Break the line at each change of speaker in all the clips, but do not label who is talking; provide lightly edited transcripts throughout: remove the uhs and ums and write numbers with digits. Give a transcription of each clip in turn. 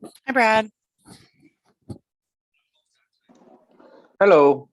Hi, Brad.
Hello.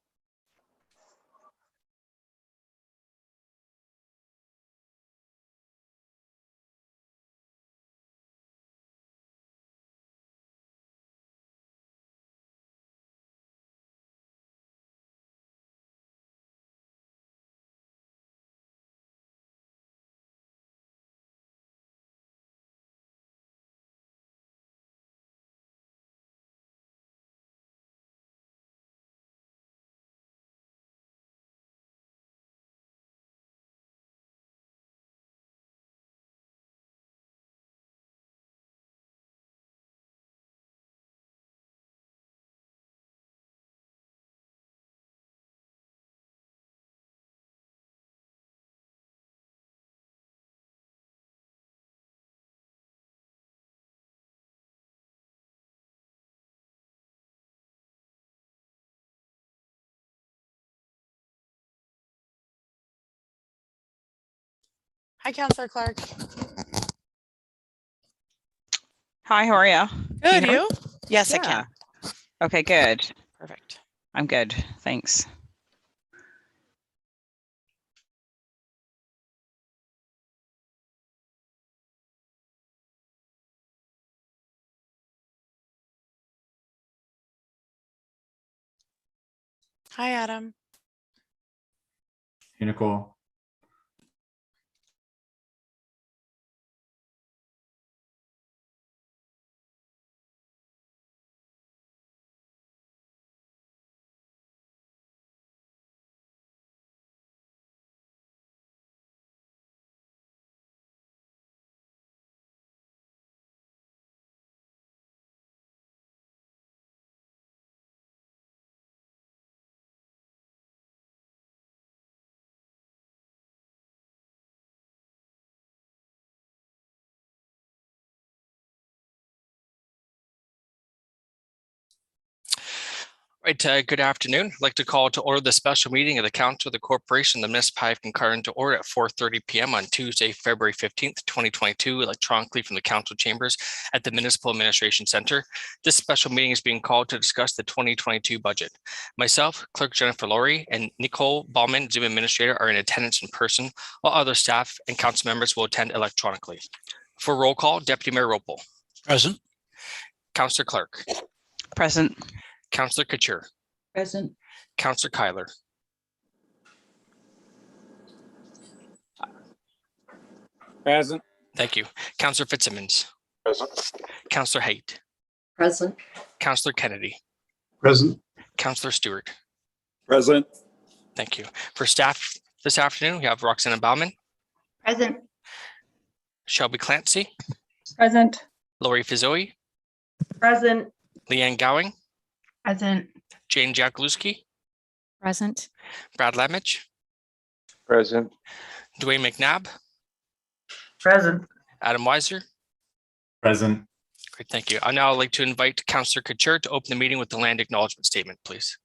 Hi, Councillor Clark.
Hi, how are you?
Good,
hear me?
you? Yes, I can.
Okay, good.
Perfect.
I'm good. Thanks.
Hi, Adam.
Hey, Nicole.
Right, good afternoon. I'd like to call to order the special meeting of the Council of the Corporation, the Municipality of Kincardine to order at 4:30 p.m. on Tuesday, February 15th, 2022, electronically from the Council chambers at the Municipal Administration Center. This special meeting is being called to discuss the 2022 budget. Myself, Clerk Jennifer Laurie, and Nicole Ballman, Zoom Administrator, are in attendance in person, while other staff and council members will attend electronically. For roll call, Deputy Mayor Ropel.
Present.
Councillor Clark.
Present.
Councillor Couture.
Present.
Councillor Kyler.
Present.
Thank you. Councillor Fitzsimmons.
Present.
Councillor Haight.
Present.
Councillor Kennedy.
Present.
Councillor Stewart.
Present.
Thank you. For staff this afternoon, we have Roxana Bauman,
Present.
Shelby Clancy,
Present.
Lori Fizzoy,
Present.
Leanne Gowing,
Present.
Jane Jakulski,
Present.
Brad Lamich,
Present.
Dwayne McNabb,
Present.
Adam Weiser.
Present.
Great, thank you. I'd now like to invite Councillor Couture to open the meeting with the land acknowledgement statement, please.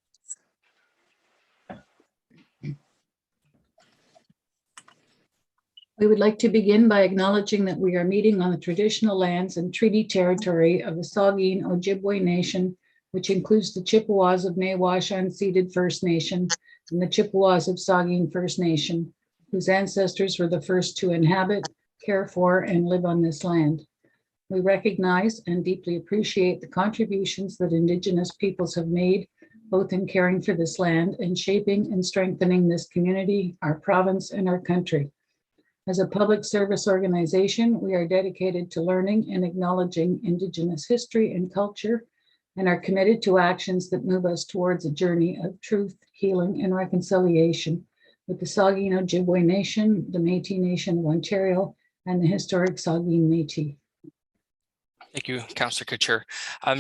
We would like to begin by acknowledging that we are meeting on the traditional lands and treaty territory of the Saugeen Ojibwe Nation, which includes the Chippewas of Nawash Unceded First Nation and the Chippewas of Saugeen First Nation, whose ancestors were the first to inhabit, care for, and live on this land. We recognize and deeply appreciate the contributions that Indigenous peoples have made, both in caring for this land and shaping and strengthening this community, our province, and our country. As a public service organization, we are dedicated to learning and acknowledging Indigenous history and culture, and are committed to actions that move us towards a journey of truth, healing, and reconciliation with the Saugeen Ojibwe Nation, the Métis Nation of Ontario, and the historic Saugeen Métis.
Thank you, Councillor Couture.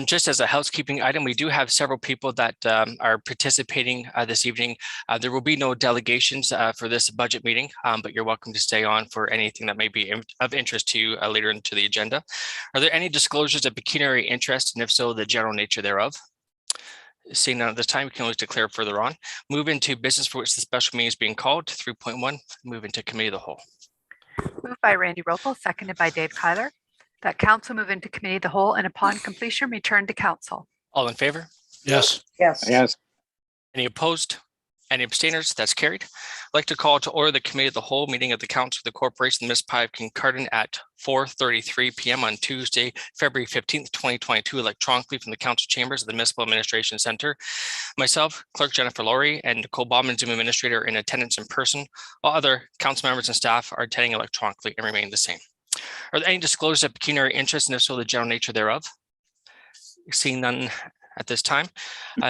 Just as a housekeeping item, we do have several people that are participating this evening. There will be no delegations for this budget meeting, but you're welcome to stay on for anything that may be of interest to you later into the agenda. Are there any disclosures of pecuniary interest, and if so, the general nature thereof? Seeing none at this time, we can always declare further on. Move into business for which the special meeting is being called. 3.1, move into committee of the whole.
Moved by Randy Ropel, seconded by Dave Kyler.
that council move into committee of the whole and upon completion, return to council.
All in favor?
Yes.
Yes.
Yes.
Any opposed? Any abstainers? That's carried. I'd like to call to order the committee of the whole meeting of the council of the corporation of the municipality of Kincardine at 4:33 p.m. on Tuesday, February 15th, 2022, electronically from the council chambers of the Municipal Administration Center. Myself, Clerk Jennifer Laurie, and Nicole Bauman, Zoom administrator, are in attendance in person, while other council members and staff are attending electronically and remain the same. Are there any disclosures of pecuniary interest, and if so, the general nature thereof? Seeing none at this time.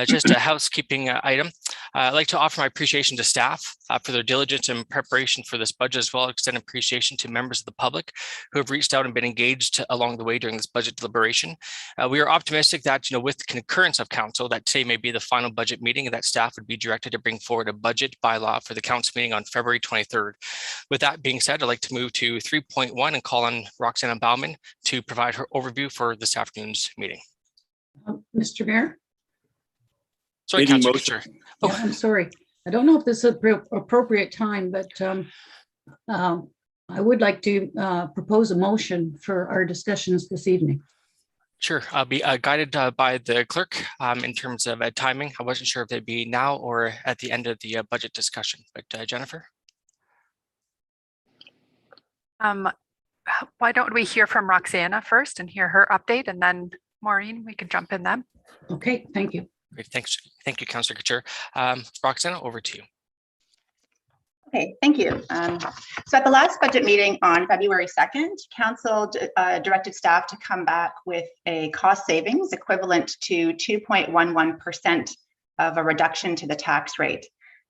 Just a housekeeping item. I'd like to offer my appreciation to staff for their diligence and preparation for this budget, as well as extend appreciation to members of the public who have reached out and been engaged along the way during this budget deliberation. We are optimistic that, with concurrence of council, that today may be the final budget meeting and that staff would be directed to bring forward a budget bylaw for the council meeting on February 23rd. With that being said, I'd like to move to 3.1 and call on Roxanna Bauman to provide her overview for this afternoon's meeting.
Mr. Mayor?
Sorry,
Meeting
Councilor
motion.
Couture.
Yeah, I'm sorry. I don't know if this is appropriate time, but I would like to propose a motion for our discussions this evening.
Sure, I'll be guided by the clerk in terms of timing. I wasn't sure if it'd be now or at the end of the budget discussion, but Jennifer?
Why don't we hear from Roxanna first and hear her update, and then Maureen, we can jump in then.
Okay, thank you.
Great, thanks. Thank you, Councilor Couture. Roxanna, over to you.
Okay, thank you. So at the last budget meeting on February 2nd, Council directed staff to come back with a cost savings equivalent to 2.11% of a reduction to the tax rate.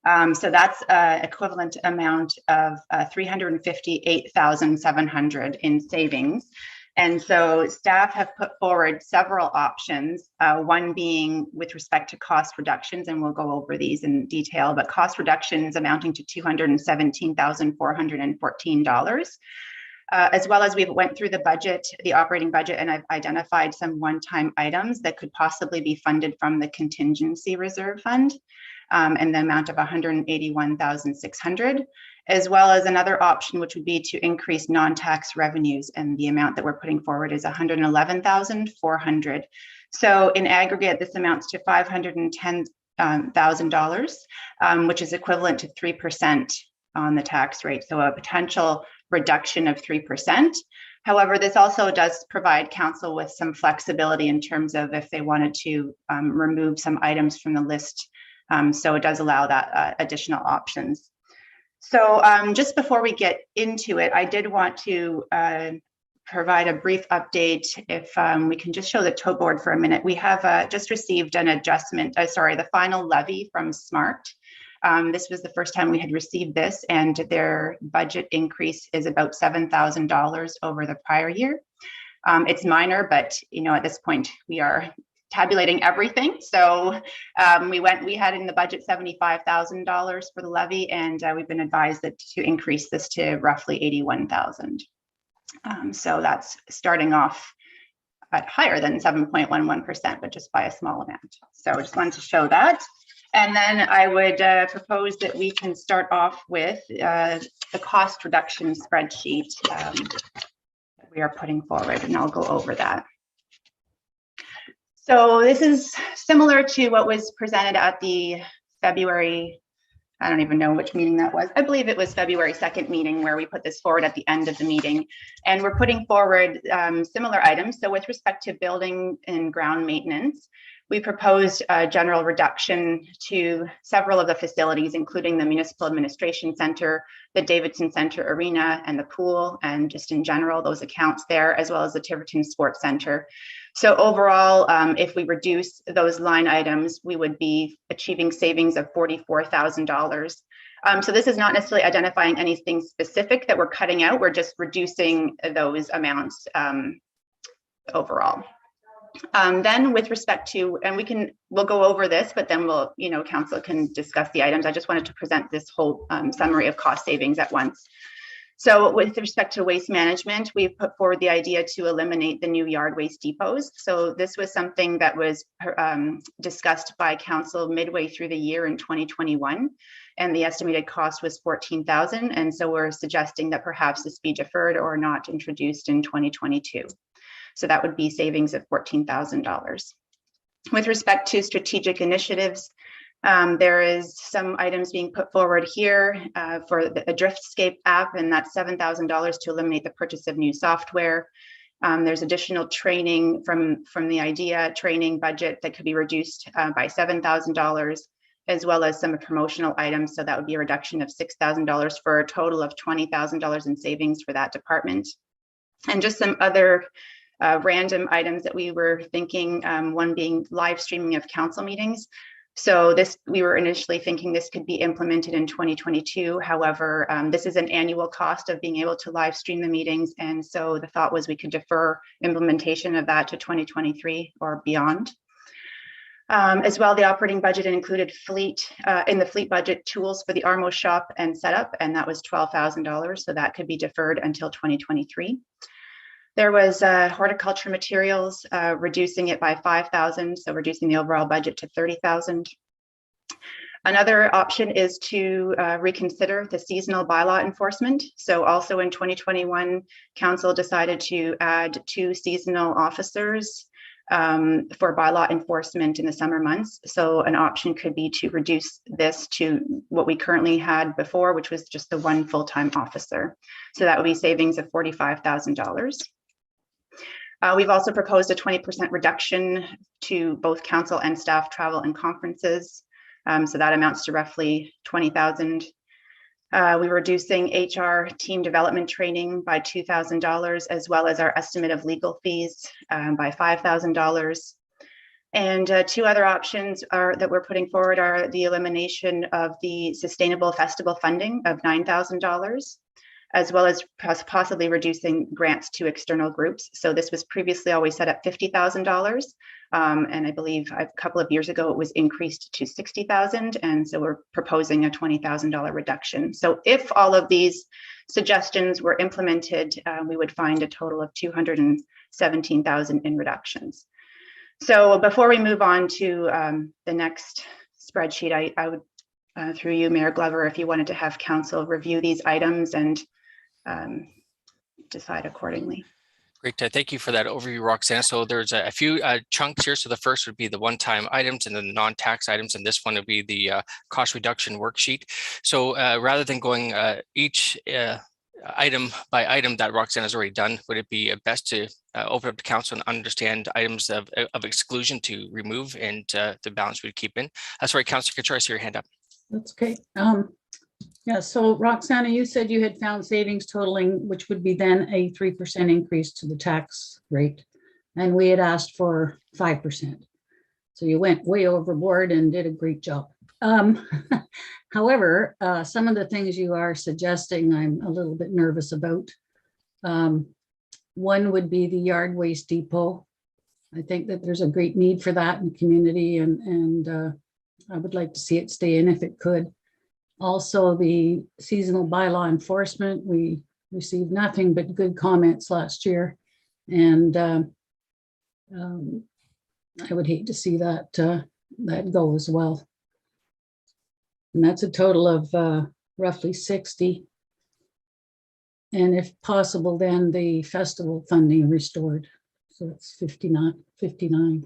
So that's equivalent amount of $358,700 in savings. And so staff have put forward several options, one being with respect to cost reductions, and we'll go over these in detail, but cost reductions amounting to $217,414. As well as we went through the budget, the operating budget, and I've identified some one-time items that could possibly be funded from the contingency reserve fund, and the amount of $181,600. As well as another option, which would be to increase non-tax revenues, and the amount that we're putting forward is $111,400. So in aggregate, this amounts to $510,000, which is equivalent to 3% on the tax rate. So a potential reduction of 3%. However, this also does provide council with some flexibility in terms of if they wanted to remove some items from the list. So it does allow that additional options. So just before we get into it, I did want to provide a brief update. If we can just show the tote board for a minute. We have just received an adjustment, the final levy from SMART. This was the first time we had received this, and their budget increase is about $7,000 over the prior year. It's minor, but at this point we are tabulating everything. So we had in the budget $75,000 for the levy, and we've been advised that to increase this to roughly $81,000. So that's starting off at higher than 7.11%, but just by a small amount. So I just wanted to show that. And then I would propose that we can start off with the cost reduction spreadsheet that we are putting forward, and I'll go over that. So this is similar to what was presented at the February, I don't even know which meeting that was. I believe it was February 2nd meeting where we put this forward at the end of the meeting. And we're putting forward similar items. So with respect to building and ground maintenance, we proposed a general reduction to several of the facilities, including the Municipal Administration Center, the Davidson Center Arena, and the pool, and just in general, those accounts there, as well as the Tiverton Sports Center. So overall, if we reduce those line items, we would be achieving savings of $44,000. So this is not necessarily identifying anything specific that we're cutting out. We're just reducing those amounts overall. Then with respect to, and we'll go over this, but then we'll, council can discuss the items. I just wanted to present this whole summary of cost savings at once. So with respect to waste management, we've put forward the idea to eliminate the new yard waste depots. So this was something that was discussed by council midway through the year in 2021, and the estimated cost was $14,000. And so we're suggesting that perhaps this be deferred or not introduced in 2022. So that would be savings of $14,000. With respect to strategic initiatives, there is some items being put forward here for the Driftscape app, and that's $7,000 to eliminate the purchase of new software. There's additional training from the IDEA training budget that could be reduced by $7,000, as well as some promotional items. So that would be a reduction of $6,000 for a total of $20,000 in savings for that department. And just some other random items that we were thinking, one being live streaming of council meetings. So we were initially thinking this could be implemented in 2022. However, this is an annual cost of being able to live stream the meetings. And so the thought was we could defer implementation of that to 2023 or beyond. As well, the operating budget included in the fleet budget tools for the Armo shop and setup, and that was $12,000. So that could be deferred until 2023. There was horticulture materials, reducing it by $5,000, so reducing the overall budget to $30,000. Another option is to reconsider the seasonal bylaw enforcement. So also in 2021, council decided to add 2 seasonal officers for bylaw enforcement in the summer months. So an option could be to reduce this to what we currently had before, which was just the 1 full-time officer. So that would be savings of $45,000. We've also proposed a 20% reduction to both council and staff travel and conferences. So that amounts to roughly $20,000. We're reducing HR team development training by $2,000, as well as our estimate of legal fees by $5,000. And 2 other options that we're putting forward are the elimination of the sustainable festival funding of $9,000. As well as possibly reducing grants to external groups. So this was previously always set at $50,000. And I believe a couple of years ago, it was increased to $60,000. And so we're proposing a $20,000 reduction. So if all of these suggestions were implemented, we would find a total of $217,000 in reductions. So before we move on to the next spreadsheet, I would, through you, Mayor Glover, if you wanted to have council review these items and decide accordingly.
Great. Thank you for that overview, Roxanne. So there's a few chunks here. So the first would be the one-time items and then the non-tax items. And this one would be the cost reduction worksheet. So rather than going each item by item that Roxanne has already done, would it be best to open up to council and understand items of exclusion to remove and the balance we'd keep in? Sorry, Councillor Couture, I see your hand up.
That's okay. Yeah, so Roxana, you said you had found savings totaling, which would be then a 3% increase to the tax rate. And we had asked for 5%. So you went way overboard and did a great job. However, some of the things you are suggesting, I'm a little bit nervous about. One would be the yard waste depot. I think that there's a great need for that in the community, and I would like to see it stay in if it could. Also, the seasonal bylaw enforcement, we received nothing but good comments last year. And I would hate to see that that go as well. And that's a total of roughly 60. And if possible, then the festival funding restored. So it's 59.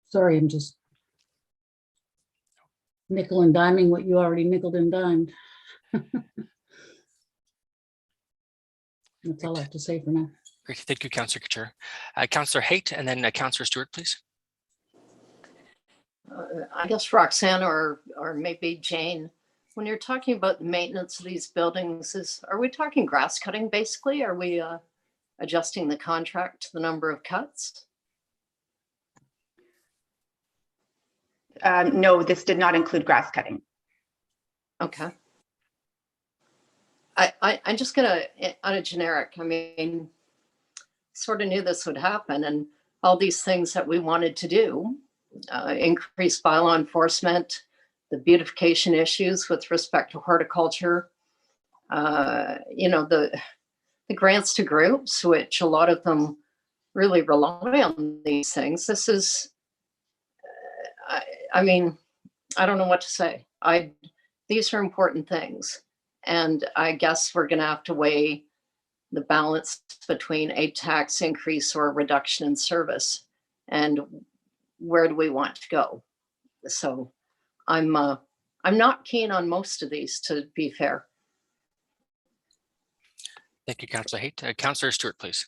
Sorry, I'm just nickel and diming what you already nickeled and dimed. That's all I have to say for now.
Great. Thank you, Councillor Couture. Councillor Haight and then Councillor Stewart, please.
I guess Roxanne or maybe Jane, when you're talking about the maintenance of these buildings, are we talking grass cutting basically? Are we adjusting the contract to the number of cuts?
No, this did not include grass cutting.
Okay. I'm just gonna, on a generic, I mean, sort of knew this would happen, and all these things that we wanted to do, increase bylaw enforcement, the beautification issues with respect to horticulture, you know, the grants to groups, which a lot of them really rely on these things. This is, I mean, I don't know what to say. These are important things. And I guess we're going to have to weigh the balance between a tax increase or a reduction in service, and where do we want to go? So I'm not keen on most of these, to be fair.
Thank you, Councillor Haight. Councillor Stewart, please.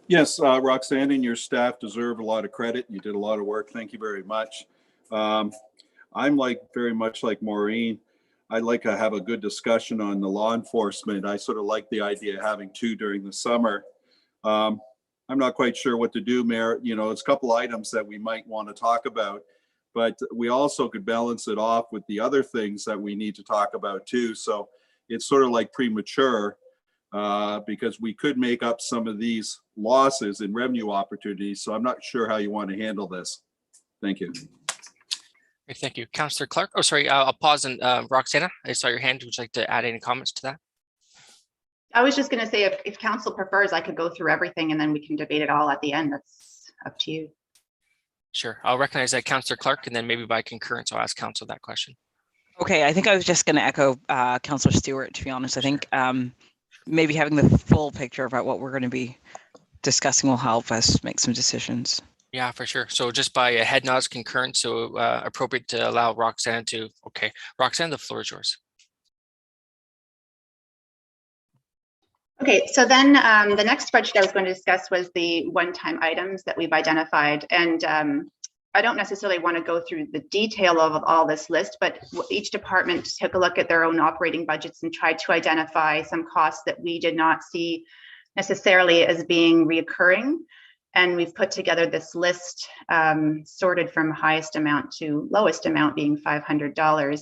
Yes, Roxanne and your staff deserve a lot of credit. You did a lot of work. Thank you very much. I'm very much like Maureen. I'd like to have a good discussion on the law enforcement. I sort of like the idea of having two during the summer. I'm not quite sure what to do, Mayor. You know, it's a couple items that we might want to talk about, but we also could balance it off with the other things that we need to talk about too. So it's sort of like premature because we could make up some of these losses in revenue opportunities. So I'm not sure how you want to handle this. Thank you.
Okay, thank you. Councillor Clark. Oh, sorry, I'll pause. And Roxana, I saw your hand. Would you like to add any comments to that?
I was just going to say, if council prefers, I could go through everything and then we can debate it all at the end. That's up to you.
Sure. I'll recognize that Councillor Clark, and then maybe by concurrence, I'll ask council that question.
Okay, I think I was just going to echo Councillor Stewart, to be honest. I think maybe having the full picture about what we're going to be discussing will help us make some decisions.
Yeah, for sure. So just by a head nods concurrent, so appropriate to allow Roxanne to, okay. Roxanne, the floor is yours.
Okay, so then the next spreadsheet I was going to discuss was the one-time items that we've identified. And I don't necessarily want to go through the detail of all this list, but each department took a look at their own operating budgets and tried to identify some costs that we did not see necessarily as being reoccurring. And we've put together this list sorted from highest amount to lowest amount being $500,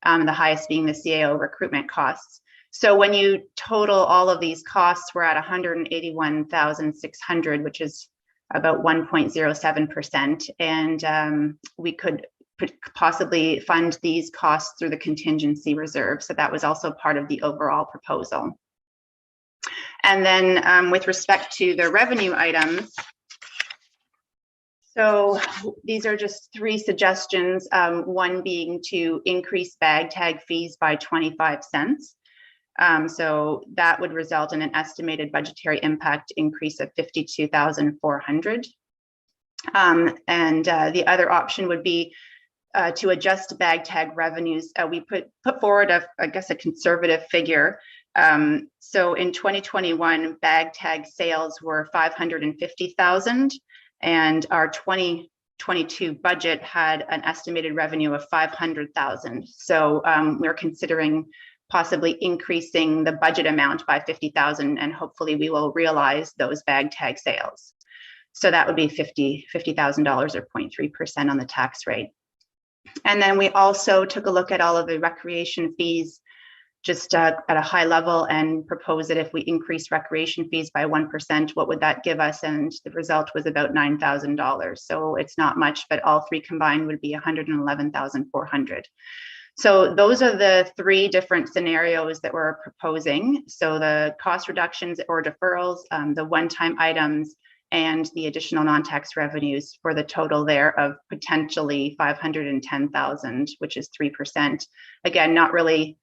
the highest being the CAO recruitment costs. So when you total all of these costs, we're at 181,600, which is about 1.07%. And we could possibly fund these costs through the contingency reserve. So that was also part of the overall proposal. And then with respect to the revenue items, so these are just three suggestions, one being to increase bag tag fees by 25 cents. So that would result in an estimated budgetary impact increase of 52,400. And the other option would be to adjust bag tag revenues. We put forward, I guess, a conservative figure. So in 2021, bag tag sales were 550,000, and our 2022 budget had an estimated revenue of 500,000. So we're considering possibly increasing the budget amount by 50,000, and hopefully we will realize those bag tag sales. So that would be $50,000 or 0.3% on the tax rate. And then we also took a look at all of the recreation fees just at a high level and proposed that if we increase recreation fees by 1%, what would that give us? And the result was about $9,000. So it's not much, but all three combined would be 111,400. So those are the three different scenarios that we're proposing. So the cost reductions or deferrals, the one-time items, and the additional non-tax revenues for the total there of potentially 510,000, which is 3%. Again, not really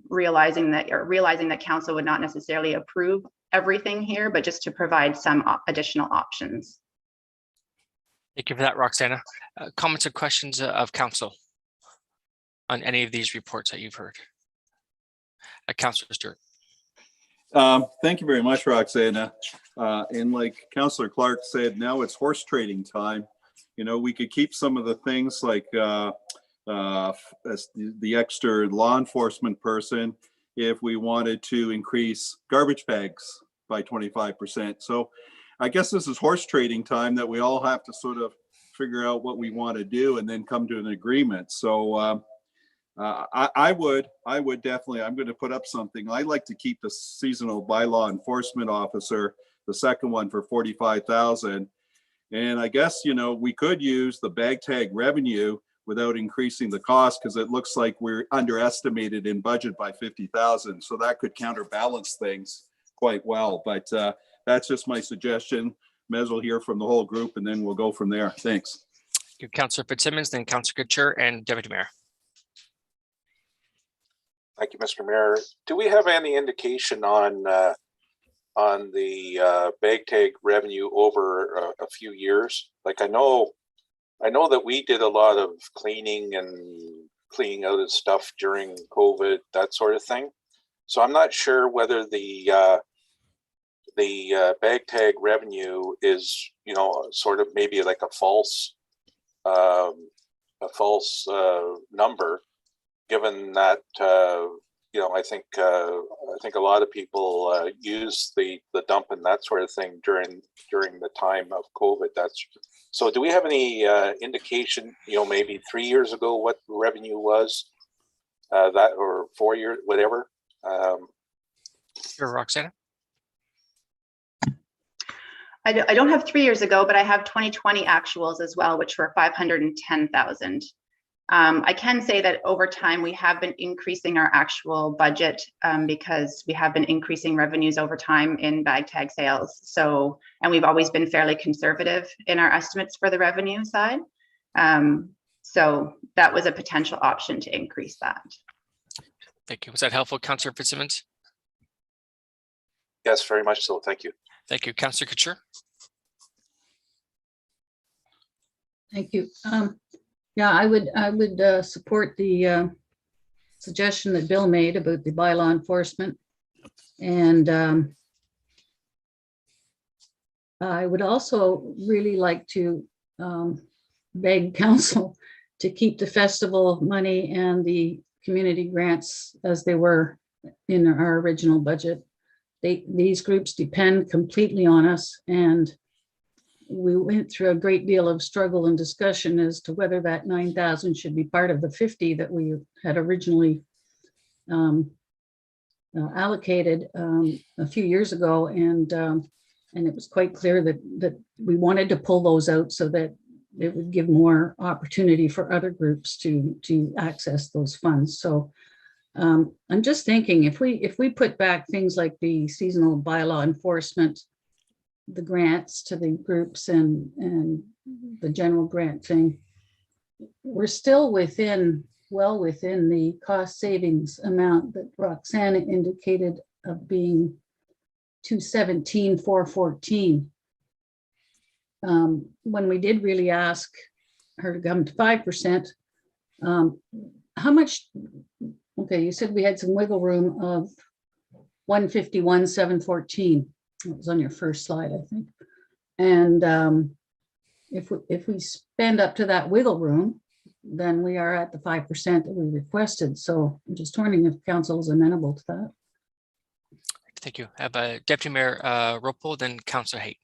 realizing that council would not necessarily approve everything here, but just to provide some additional options.
Thank you for that, Roxana. Comments or questions of council on any of these reports that you've heard? Councillor Stewart.
Thank you very much, Roxana. And like Councillor Clark said, now it's horse trading time. You know, we could keep some of the things like as the extra law enforcement person if we wanted to increase garbage bags by 25%. So I guess this is horse trading time that we all have to sort of figure out what we want to do and then come to an agreement. So I would definitely, I'm going to put up something. I like to keep the seasonal bylaw enforcement officer, the second one, for 45,000. And I guess, you know, we could use the bag tag revenue without increasing the cost, because it looks like we're underestimated in budget by 50,000. So that could counterbalance things quite well. But that's just my suggestion. May as well hear from the whole group and then we'll go from there. Thanks.
Thank you, Councillor Fitzsimmons, then Councillor Couture and Deputy Mayor.
Thank you, Mr. Mayor. Do we have any indication on the bag tag revenue over a few years? Like I know that we did a lot of cleaning out of stuff during COVID, that sort of thing. So I'm not sure whether the bag tag revenue is, you know, sort of maybe like a false number, given that you know, I think a lot of people use the dump and that sort of thing during the time of COVID. So. Do we have any indication, you know, maybe 3 years ago what revenue was, that, or 4 years, whatever?
Sure, Roxana.
I don't have 3 years ago, but I have 2020 actuals as well, which were 510,000. I can say that over time we have been increasing our actual budget because we have been increasing revenues over time in bag tag sales. So, and we've always been fairly conservative in our estimates for the revenue side. So that was a potential option to increase that.
Thank you. Was that helpful, Councillor Fitzsimmons?
Yes, very much so. Thank you.
Thank you, Councillor Couture.
Thank you. Yeah, I would support the suggestion that Bill made about the bylaw enforcement. And I would also really like to beg council to keep the festival money and the community grants as they were in our original budget. These groups depend completely on us, and we went through a great deal of struggle and discussion as to whether that 9,000 should be part of the 50 that we had originally allocated a few years ago, and it was quite clear that we wanted to pull those out so that it would give more opportunity for other groups to access those funds. So I'm just thinking if we put back things like the seasonal bylaw enforcement, the grants to the groups and the general grant thing, we're still well within the cost savings amount that Roxana indicated of being 217,414. When we did really ask her to come to 5%, how much? Okay, you said we had some wiggle room of 151,714. It was on your first slide, I think. And if we spend up to that wiggle room, then we are at the 5% that we requested. So I'm just wondering if council is amenable to that.
Thank you. I have Deputy Mayor Ropo, then Councillor Haight.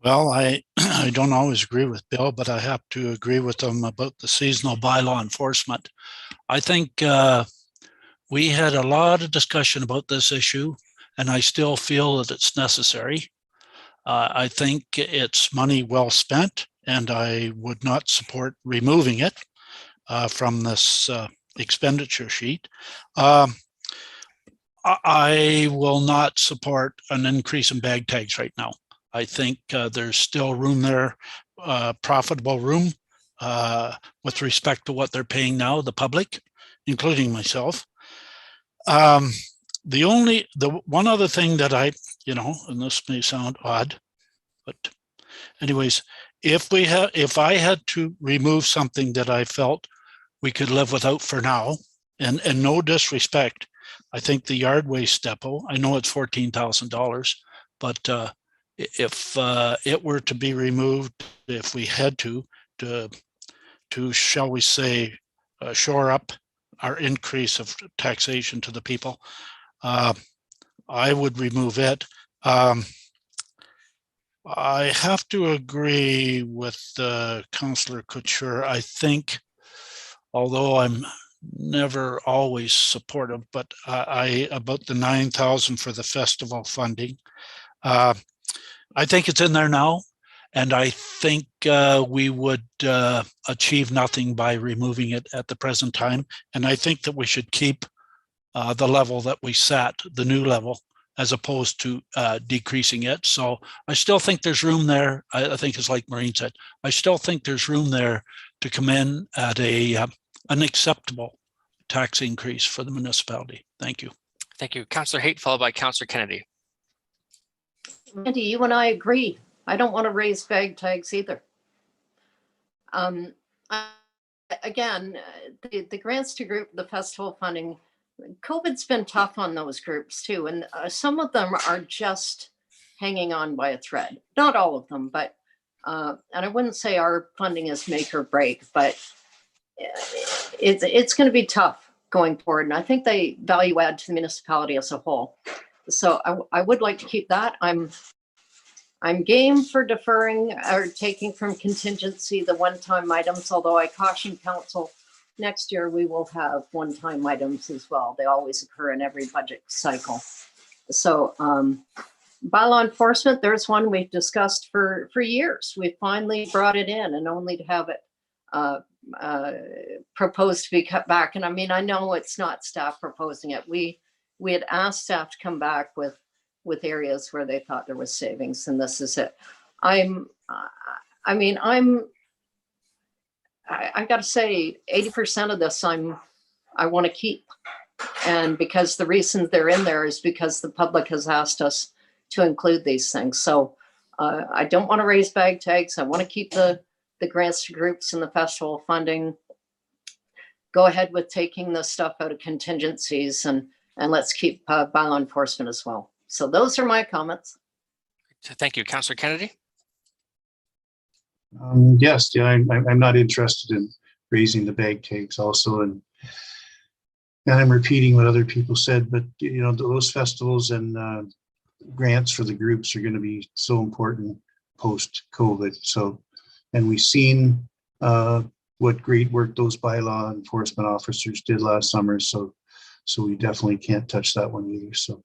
Well, I don't always agree with Bill, but I have to agree with him about the seasonal bylaw enforcement. I think we had a lot of discussion about this issue, and I still feel that it's necessary. I think it's money well spent, and I would not support removing it from this expenditure sheet. I will not support an increase in bag tags right now. I think there's still room there, profitable room with respect to what they're paying now, the public, including myself. The one other thing that and this may sound odd, but anyways, if I had to remove something that I felt we could live without for now, and no disrespect, I think the yard waste depot, I know it's $14,000, but if it were to be removed, if we had to shall we say, shore up our increase of taxation to the people, I would remove it. I have to agree with Councillor Couture. I think, although I'm never always supportive, but about the 9,000 for the festival funding, I think it's in there now, and I think we would achieve nothing by removing it at the present time. And I think that we should keep the level that we set, the new level, as opposed to decreasing it. So I still think there's room there. I think it's like Maureen said, I still think there's room there to come in at an acceptable tax increase for the municipality. Thank you.
Thank you. Councillor Haight, followed by Councillor Kennedy.
Randy, you and I agree. I don't want to raise bag tags either. Again, the grants to group, the festival funding, COVID's been tough on those groups too. And some of them are just hanging on by a thread. Not all of them, but, and I wouldn't say our funding is make or break, but it's going to be tough going forward. And I think they value add to the municipality as a whole. So I would like to keep that. I'm game for deferring or taking from contingency the one-time items, although I caution council, next year we will have one-time items as well. They always occur in every budget cycle. So bylaw enforcement, there's one we've discussed for years. We finally brought it in, and only to have it proposed to be cut back. And I mean, I know it's not staff proposing it. We had asked staff to come back with areas where they thought there was savings, and this is it. I got to say 80% of this I want to keep. And because the reason they're in there is because the public has asked us to include these things. So I don't want to raise bag tags. I want to keep the grants to groups and the festival funding. Go ahead with taking the stuff out of contingencies, and let's keep bylaw enforcement as well. So those are my comments.
Thank you. Councillor Kennedy.
Yes, yeah, I'm not interested in raising the bag tags also, and I'm repeating what other people said, but you know, those festivals and grants for the groups are going to be so important post-COVID. So, and we've seen what great work those bylaw enforcement officers did last summer. So we definitely can't touch that one either. So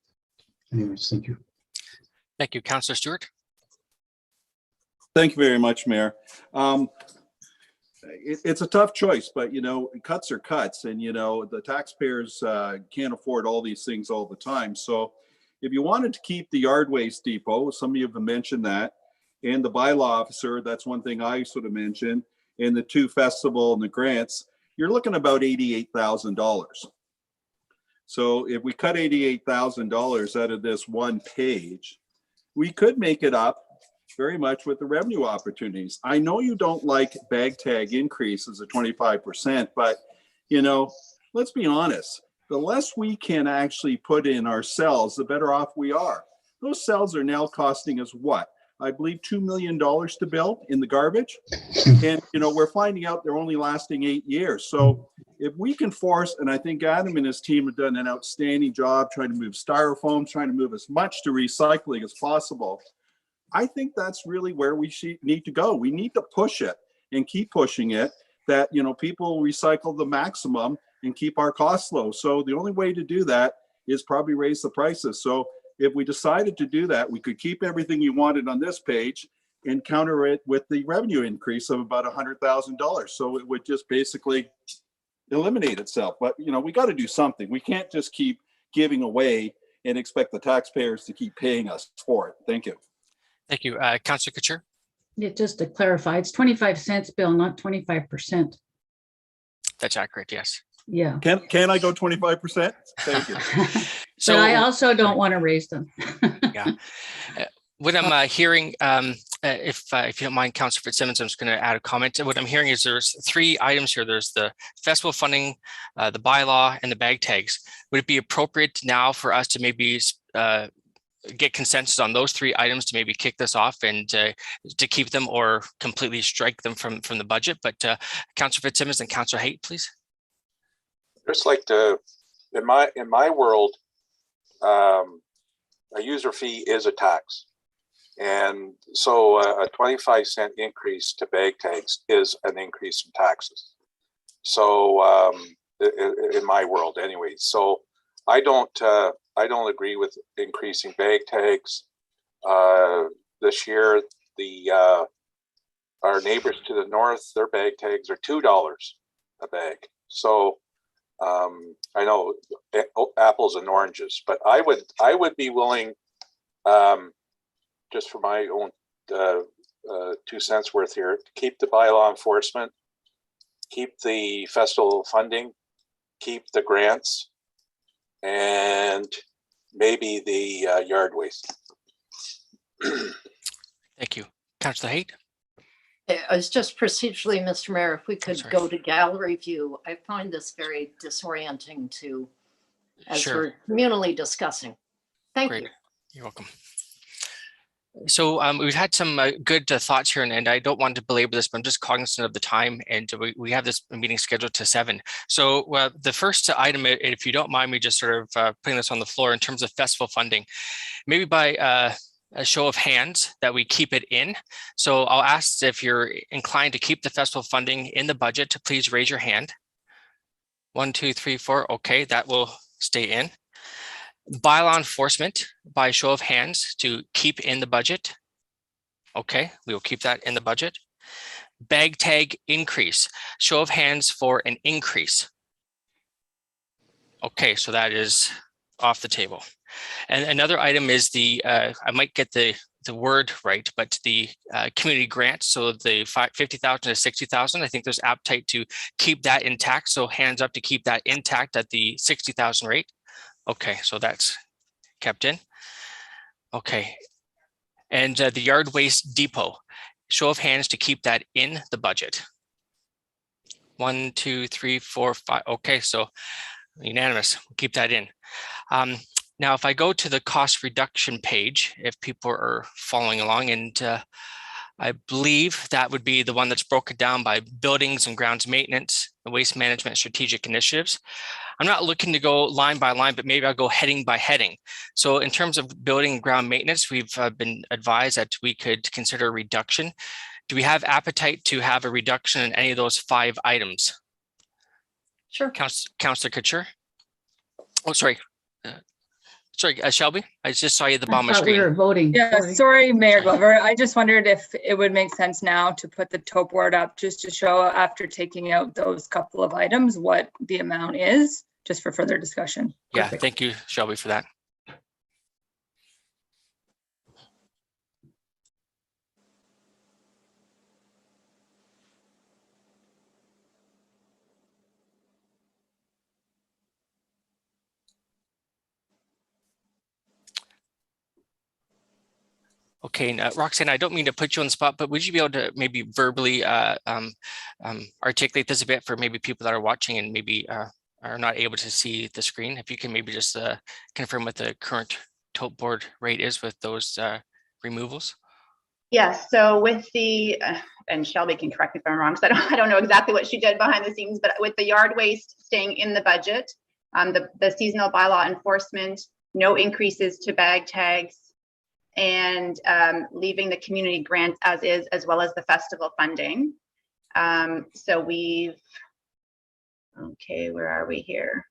anyways, thank you.
Thank you. Councillor Stewart.
Thank you very much, Mayor. It's a tough choice, but you know, cuts are cuts, and you know, the taxpayers can't afford all these things all the time. So if you wanted to keep the yard waste depot, some of you have mentioned that, and the bylaw officer, that's one thing I sort of mentioned, and the two festival and the grants, you're looking about $88,000. So if we cut $88,000 out of this one page, we could make it up very much with the revenue opportunities. I know you don't like bag tag increases of 25%, but you know, let's be honest. The less we can actually put in ourselves, the better off we are. Those cells are now costing us what? I believe $2 million to build in the garbage. And you know, we're finding out they're only lasting 8 years. So if we can force, and I think Adam and his team have done an outstanding job trying to move styrofoam, trying to move as much to recycling as possible. I think that's really where we need to go. We need to push it and keep pushing it, that, you know, people recycle the maximum and keep our costs low. So the only way to do that is probably raise the prices. So if we decided to do that, we could keep everything you wanted on this page and counter it with the revenue increase of about $100,000. So it would just basically eliminate itself. But, you know, we got to do something. We can't just keep giving away and expect the taxpayers to keep paying us for it. Thank you.
Thank you. Councillor Couture.
Yeah, just to clarify, it's 25 cents, Bill, not 25%.
That's accurate. Yes.
Yeah.
Can I go 25%? Thank you.
So
but I also don't want to raise them.
Yeah. What I'm hearing, if you don't mind, Councillor Fitzsimmons, I'm just going to add a comment. What I'm hearing is there's 3 items here. There's the festival funding, the bylaw, and the bag tags. Would it be appropriate now for us to maybe get consensus on those 3 items to maybe kick this off and to keep them or completely strike them from the budget? But Councillor Fitzsimmons and Councillor Haight, please.
Just like to, in my world, a user fee is a tax. And so a 25-cent increase to bag tags is an increase in taxes. So in my world anyway. So I don't agree with increasing bag tags. This year, our neighbors to the north, their bag tags are $2 a bag. So I know apples and oranges, but I would be willing, just for my own 2 cents worth here, to keep the bylaw enforcement, keep the festival funding, keep the grants, and maybe the yard waste.
Thank you. Councillor Haight?
It's just procedurally, Mr. Mayor, if we could
Sorry.
go to gallery view, I find this very disorienting to, as
Sure.
we're communally discussing. Thank
Great.
you.
You're welcome. So we've had some good thoughts here, and I don't want to belabor this, but I'm just cognizant of the time, and we have this meeting scheduled to 7. So the first item, if you don't mind me just sort of putting this on the floor in terms of festival funding, maybe by a show of hands that we keep it in. So I'll ask if you're inclined to keep the festival funding in the budget to please raise your hand. 1, 2, 3, 4. Okay, that will stay in. Bylaw enforcement by show of hands to keep in the budget. Okay, we will keep that in the budget. Bag tag increase, show of hands for an increase. Okay, so that is off the table. And another item is the, I might get the word right, but the community grant. So the 50,000 to 60,000, I think there's appetite to keep that intact. So hands up to keep that intact at the 60,000 rate. Okay, so that's kept in. Okay, and the yard waste depot, show of hands to keep that in the budget. 1, 2, 3, 4, 5. Okay, so unanimous. We'll keep that in. Now, if I go to the cost reduction page, if people are following along, and I believe that would be the one that's broken down by buildings and grounds maintenance, the waste management strategic initiatives. I'm not looking to go line by line, but maybe I'll go heading by heading. So in terms of building and ground maintenance, we've been advised that we could consider a reduction. Do we have appetite to have a reduction in any of those 5 items?
Sure.
Councillor Couture? Oh, sorry. Sorry, Shelby, I just saw you at the bottom
I
of
thought we
screen.
were voting.
Yeah,
Sorry.
sorry, Mayor Glover. I just wondered if it would make sense now to put the tote board up just to show, after taking out those couple of items, what the amount is, just for further discussion.
Yeah,
Perfect.
thank you, Shelby, for that. Okay, now, Roxanne, I don't mean to put you on the spot, but would you be able to maybe verbally articulate this a bit for maybe people that are watching and maybe are not able to see the screen? If you can maybe just confirm what the current tote board rate is with those removals?
Yes, so with the, and Shelby can correct me if I'm wrong, because I don't know exactly what she did behind the scenes, but with the yard waste staying in the budget, the seasonal bylaw enforcement, no increases to bag tags, and leaving the community grants as is, as well as the festival funding. So we've, okay, where are we here?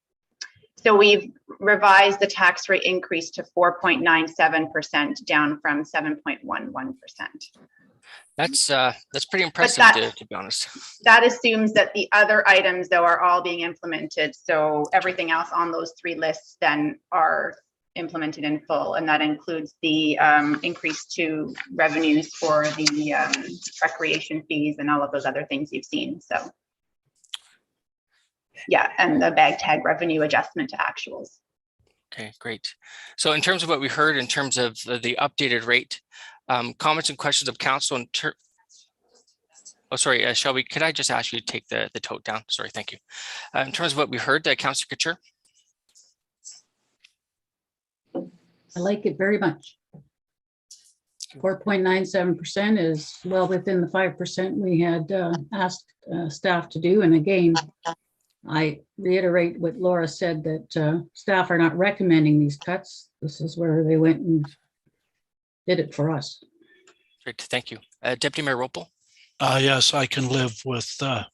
So we've revised the tax rate increase to 4.97%, down from 7.11%.
That's pretty impressive, to be honest.
That assumes that the other items, though, are all being implemented. So everything else on those 3 lists then are implemented in full, and that includes the increase to revenues for the recreation fees and all of those other things you've seen. So yeah, and the bag tag revenue adjustment to actuals.
Okay, great. So in terms of what we heard in terms of the updated rate, comments and questions of council oh, sorry, Shelby, could I just ask you to take the tote down? Sorry, thank you. In terms of what we heard, Councillor Couture?
I like it very much. 4.97% is well within the 5% we had asked staff to do. And again, I reiterate what Laura said, that staff are not recommending these cuts. This is where they went and did it for us.
Great, thank you. Deputy Mayor Ropel?
Yes, I can live with the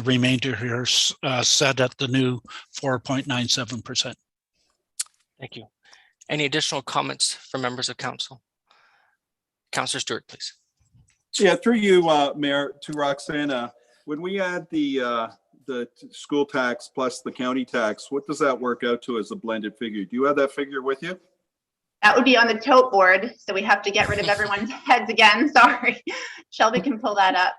remainder here set at the new 4.97%.
Thank you. Any additional comments from members of council? Councillor Stewart, please.
Yeah, through you, Mayor, to Roxanne, when we add the school tax plus the county tax, what does that work out to as a blended figure? Do you have that figure with you?
That would be on the tote board, so we have to get rid of everyone's heads again. Sorry. Shelby can pull that up.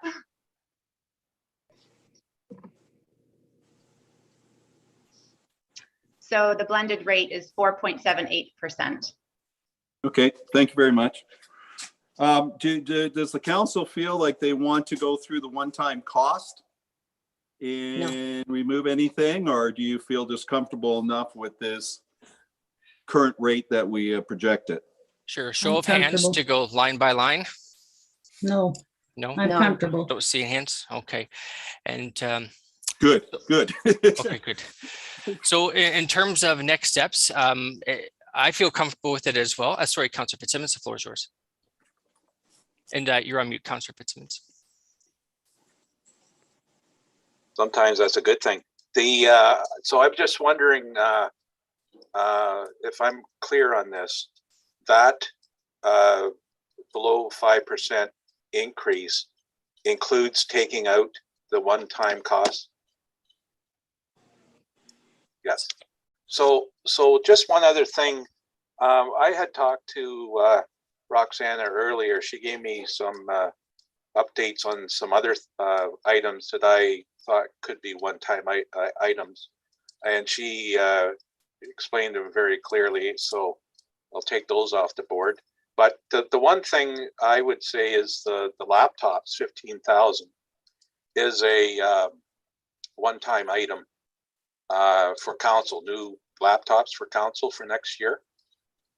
So the blended rate is 4.78%.
Okay, thank you very much. Does the council feel like they want to go through the one-time cost and remove anything, or do you feel just comfortable enough with this current rate that we projected?
Sure. Show
I'm
of hands
comfortable.
to go line by line.
No,
No,
I'm
No.
comfortable.
don't see hands. Okay. And
Good.
okay, good. So in terms of next steps, I feel comfortable with it as well. Sorry, Councillor Fitzsimmons, the floor is yours. And you're on mute, Councillor Fitzsimmons.
Sometimes that's a good thing. So I'm just wondering if I'm clear on this, that below 5% increase includes taking out the one-time cost? Yes. So just one other thing. I had talked to Roxana earlier. She gave me some updates on some other items that I thought could be one-time items, and she explained them very clearly. So I'll take those off the board. But the one thing I would say is the laptops, 15,000, is a one-time item for council, new laptops for council for next year.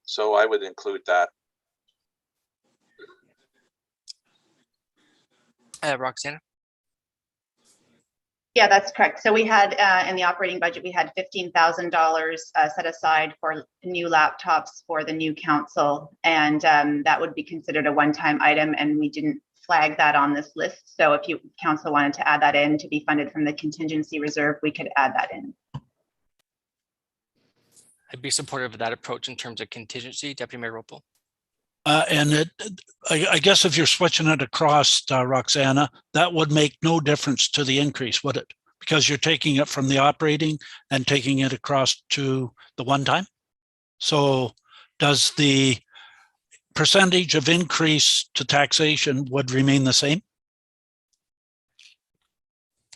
So I would include that.
Roxana?
Yeah, that's correct. So we had in the operating budget, we had $15,000 set aside for new laptops for the new council, and that would be considered a one-time item, and we didn't flag that on this list. So if council wanted to add that in to be funded from the contingency reserve, we could add that in.
I'd be supportive of that approach in terms of contingency, Deputy Mayor Ropel.
And I guess if you're switching it across, Roxana, that would make no difference to the increase, would it? Because you're taking it from the operating and taking it across to the one-time. So does the percentage of increase to taxation would remain the same?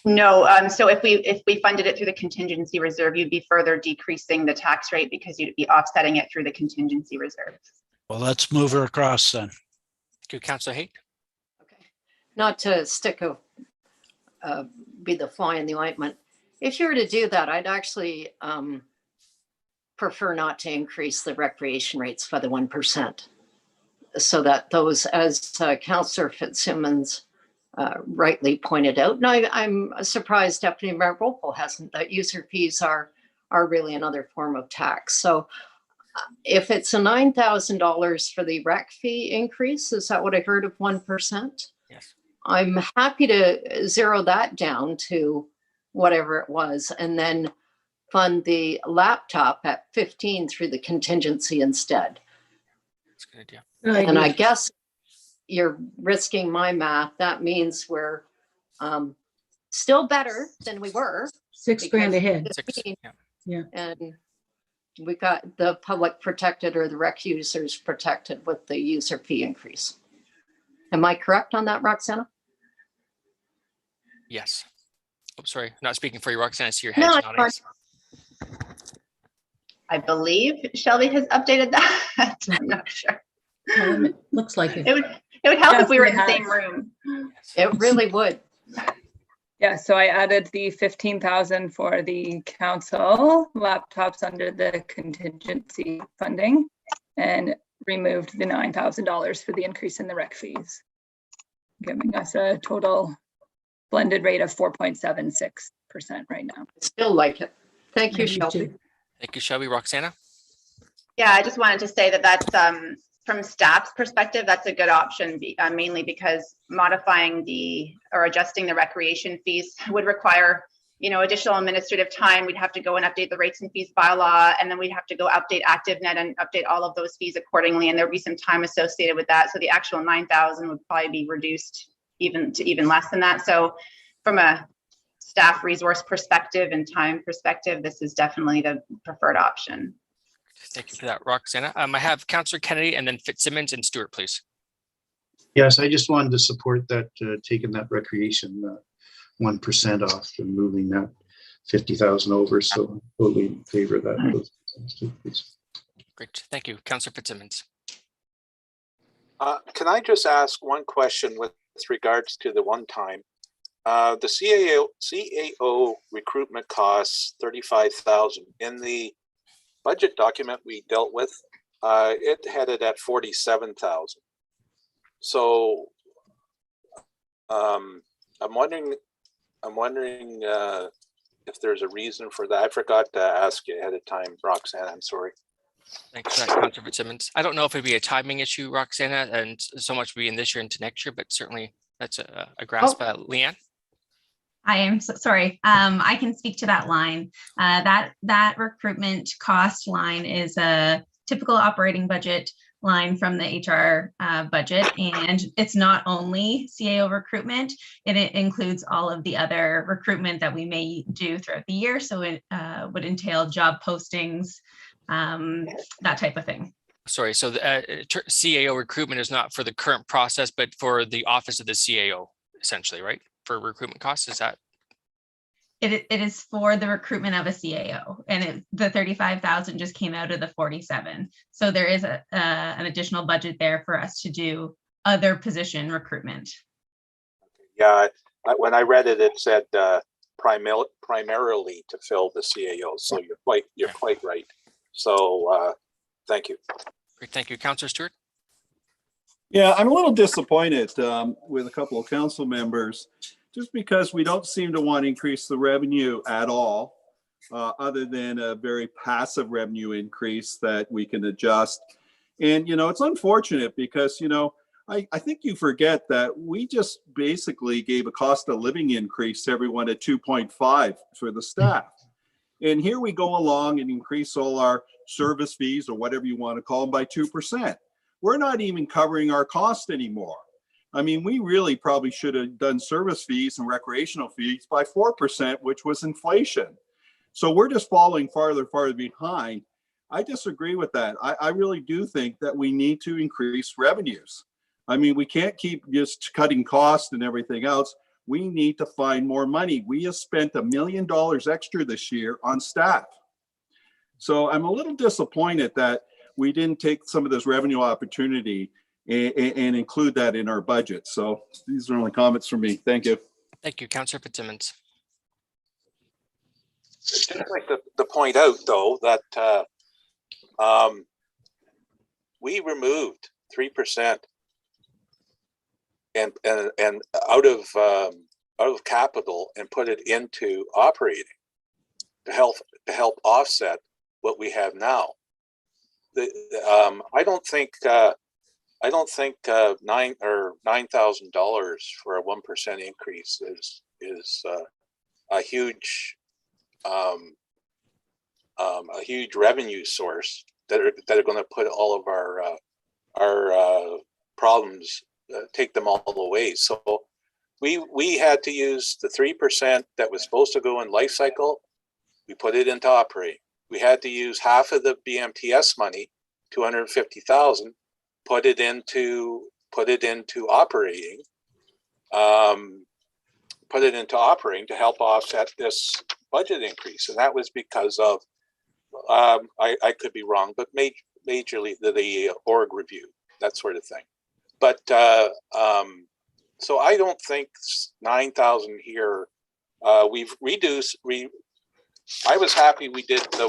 No, so if we funded it through the contingency reserve, you'd be further decreasing the tax rate because you'd be offsetting it through the contingency reserve.
Well, let's move her across then.
Good, Councillor Haight.
Okay. Not to be the fly in the ointment. If you were to do that, I'd actually prefer not to increase the recreation rates by the 1%. So that those, as Councillor Fitzsimmons rightly pointed out, and I'm surprised Deputy Mayor Ropel hasn't, that user fees are really another form of tax. So if it's a $9,000 for the rec fee increase, is that what I heard of 1%?
Yes.
I'm happy to zero that down to whatever it was and then fund the laptop at 15 through the contingency instead.
That's a good idea.
And I guess you're risking my math. That means we're still better than we were.
$6,000 ahead.
15,
Yeah.
And we got the public protected or the rec users protected with the user fee increase. Am I correct on that, Roxana?
Yes. Oh, sorry, not speaking for you, Roxana. I see your head
No,
nodding.
I believe Shelby has updated that. I'm not sure.
It looks like it.
It would help
Yes,
if we were in
we
the same
have.
room.
It really would.
Yeah, so I added the 15,000 for the council laptops under the contingency funding and removed the $9,000 for the increase in the rec fees, giving us a total blended rate of 4.76% right now.
Still like it. Thank you,
Me
Shelby.
too.
Thank you, Shelby. Roxana?
Yeah, I just wanted to say that that's from staff's perspective, that's a good option, mainly because modifying or adjusting the recreation fees would require, additional administrative time. We'd have to go and update the rates and fees bylaw, and then we'd have to go update ActiveNet and update all of those fees accordingly. And there'd be some time associated with that. So the actual 9,000 would probably be reduced even less than that. So from a staff resource perspective and time perspective, this is definitely the preferred option.
Thank you for that, Roxana. I have Councillor Kennedy and then Fitzsimmons and Stewart, please.
Yes, I just wanted to support that, taking that recreation 1% off and moving that 50,000 over. So totally in favor of that. Those things too, please.
Great. Thank you. Councillor Fitzsimmons.
Can I just ask one question with regards to the one-time? The CAO recruitment costs 35,000. In the budget document we dealt with, it had it at 47,000. So I'm wondering if there's a reason for that. I forgot to ask you ahead of time, Roxanne. I'm sorry.
Thanks for that, Councillor Fitzsimmons. I don't know if it'd be a timing issue, Roxana, and so much be in this year into next year, but certainly that's a grasp. Leanne?
I am so sorry. I can speak to that line. That recruitment cost line is a typical operating budget line from the HR budget, and it's not only CAO recruitment. It includes all of the other recruitment that we may do throughout the year. So it would entail job postings, that type of thing.
Sorry, so the CAO recruitment is not for the current process, but for the office of the CAO, essentially, right? For recruitment costs, is that?
It is for the recruitment of a CAO, and the 35,000 just came out of the 47. So there is an additional budget there for us to do other position recruitment.
Yeah, when I read it, it said primarily to fill the CAO. So you're quite right. So thank you.
Great, thank you, Councillor Stewart.
Yeah, I'm a little disappointed with a couple of council members, just because we don't seem to want to increase the revenue at all, other than a very passive revenue increase that we can adjust. And, it's unfortunate because, I think you forget that we just basically gave a cost of living increase to everyone at 2.5 for the staff. And here we go along and increase all our service fees, or whatever you want to call them, by 2%. We're not even covering our cost anymore. I mean, we really probably should have done service fees and recreational fees by 4%, which was inflation. So we're just falling farther behind. I disagree with that. I really do think that we need to increase revenues. I mean, we can't keep just cutting costs and everything else. We need to find more money. We have spent $1 million extra this year on staff. So I'm a little disappointed that we didn't take some of this revenue opportunity and include that in our budget. So these are only comments from me. Thank you.
Thank you, Councillor Fitzsimmons.
I'd just like to point out, though, that we removed 3% and out of capital and put it into operating to help offset what we have now. I don't think $9,000 for a 1% increase is a huge revenue source that are going to put all of our problems, take them all away. So we had to use the 3% that was supposed to go in life cycle. We put it into operating. We had to use half of the BMTS money, 250,000, put it into operating, to help offset this budget increase. And that was because of, I could be wrong, but majorly the org review, that sort of thing. But so I don't think 9,000 here. We've reduced. I was happy we did the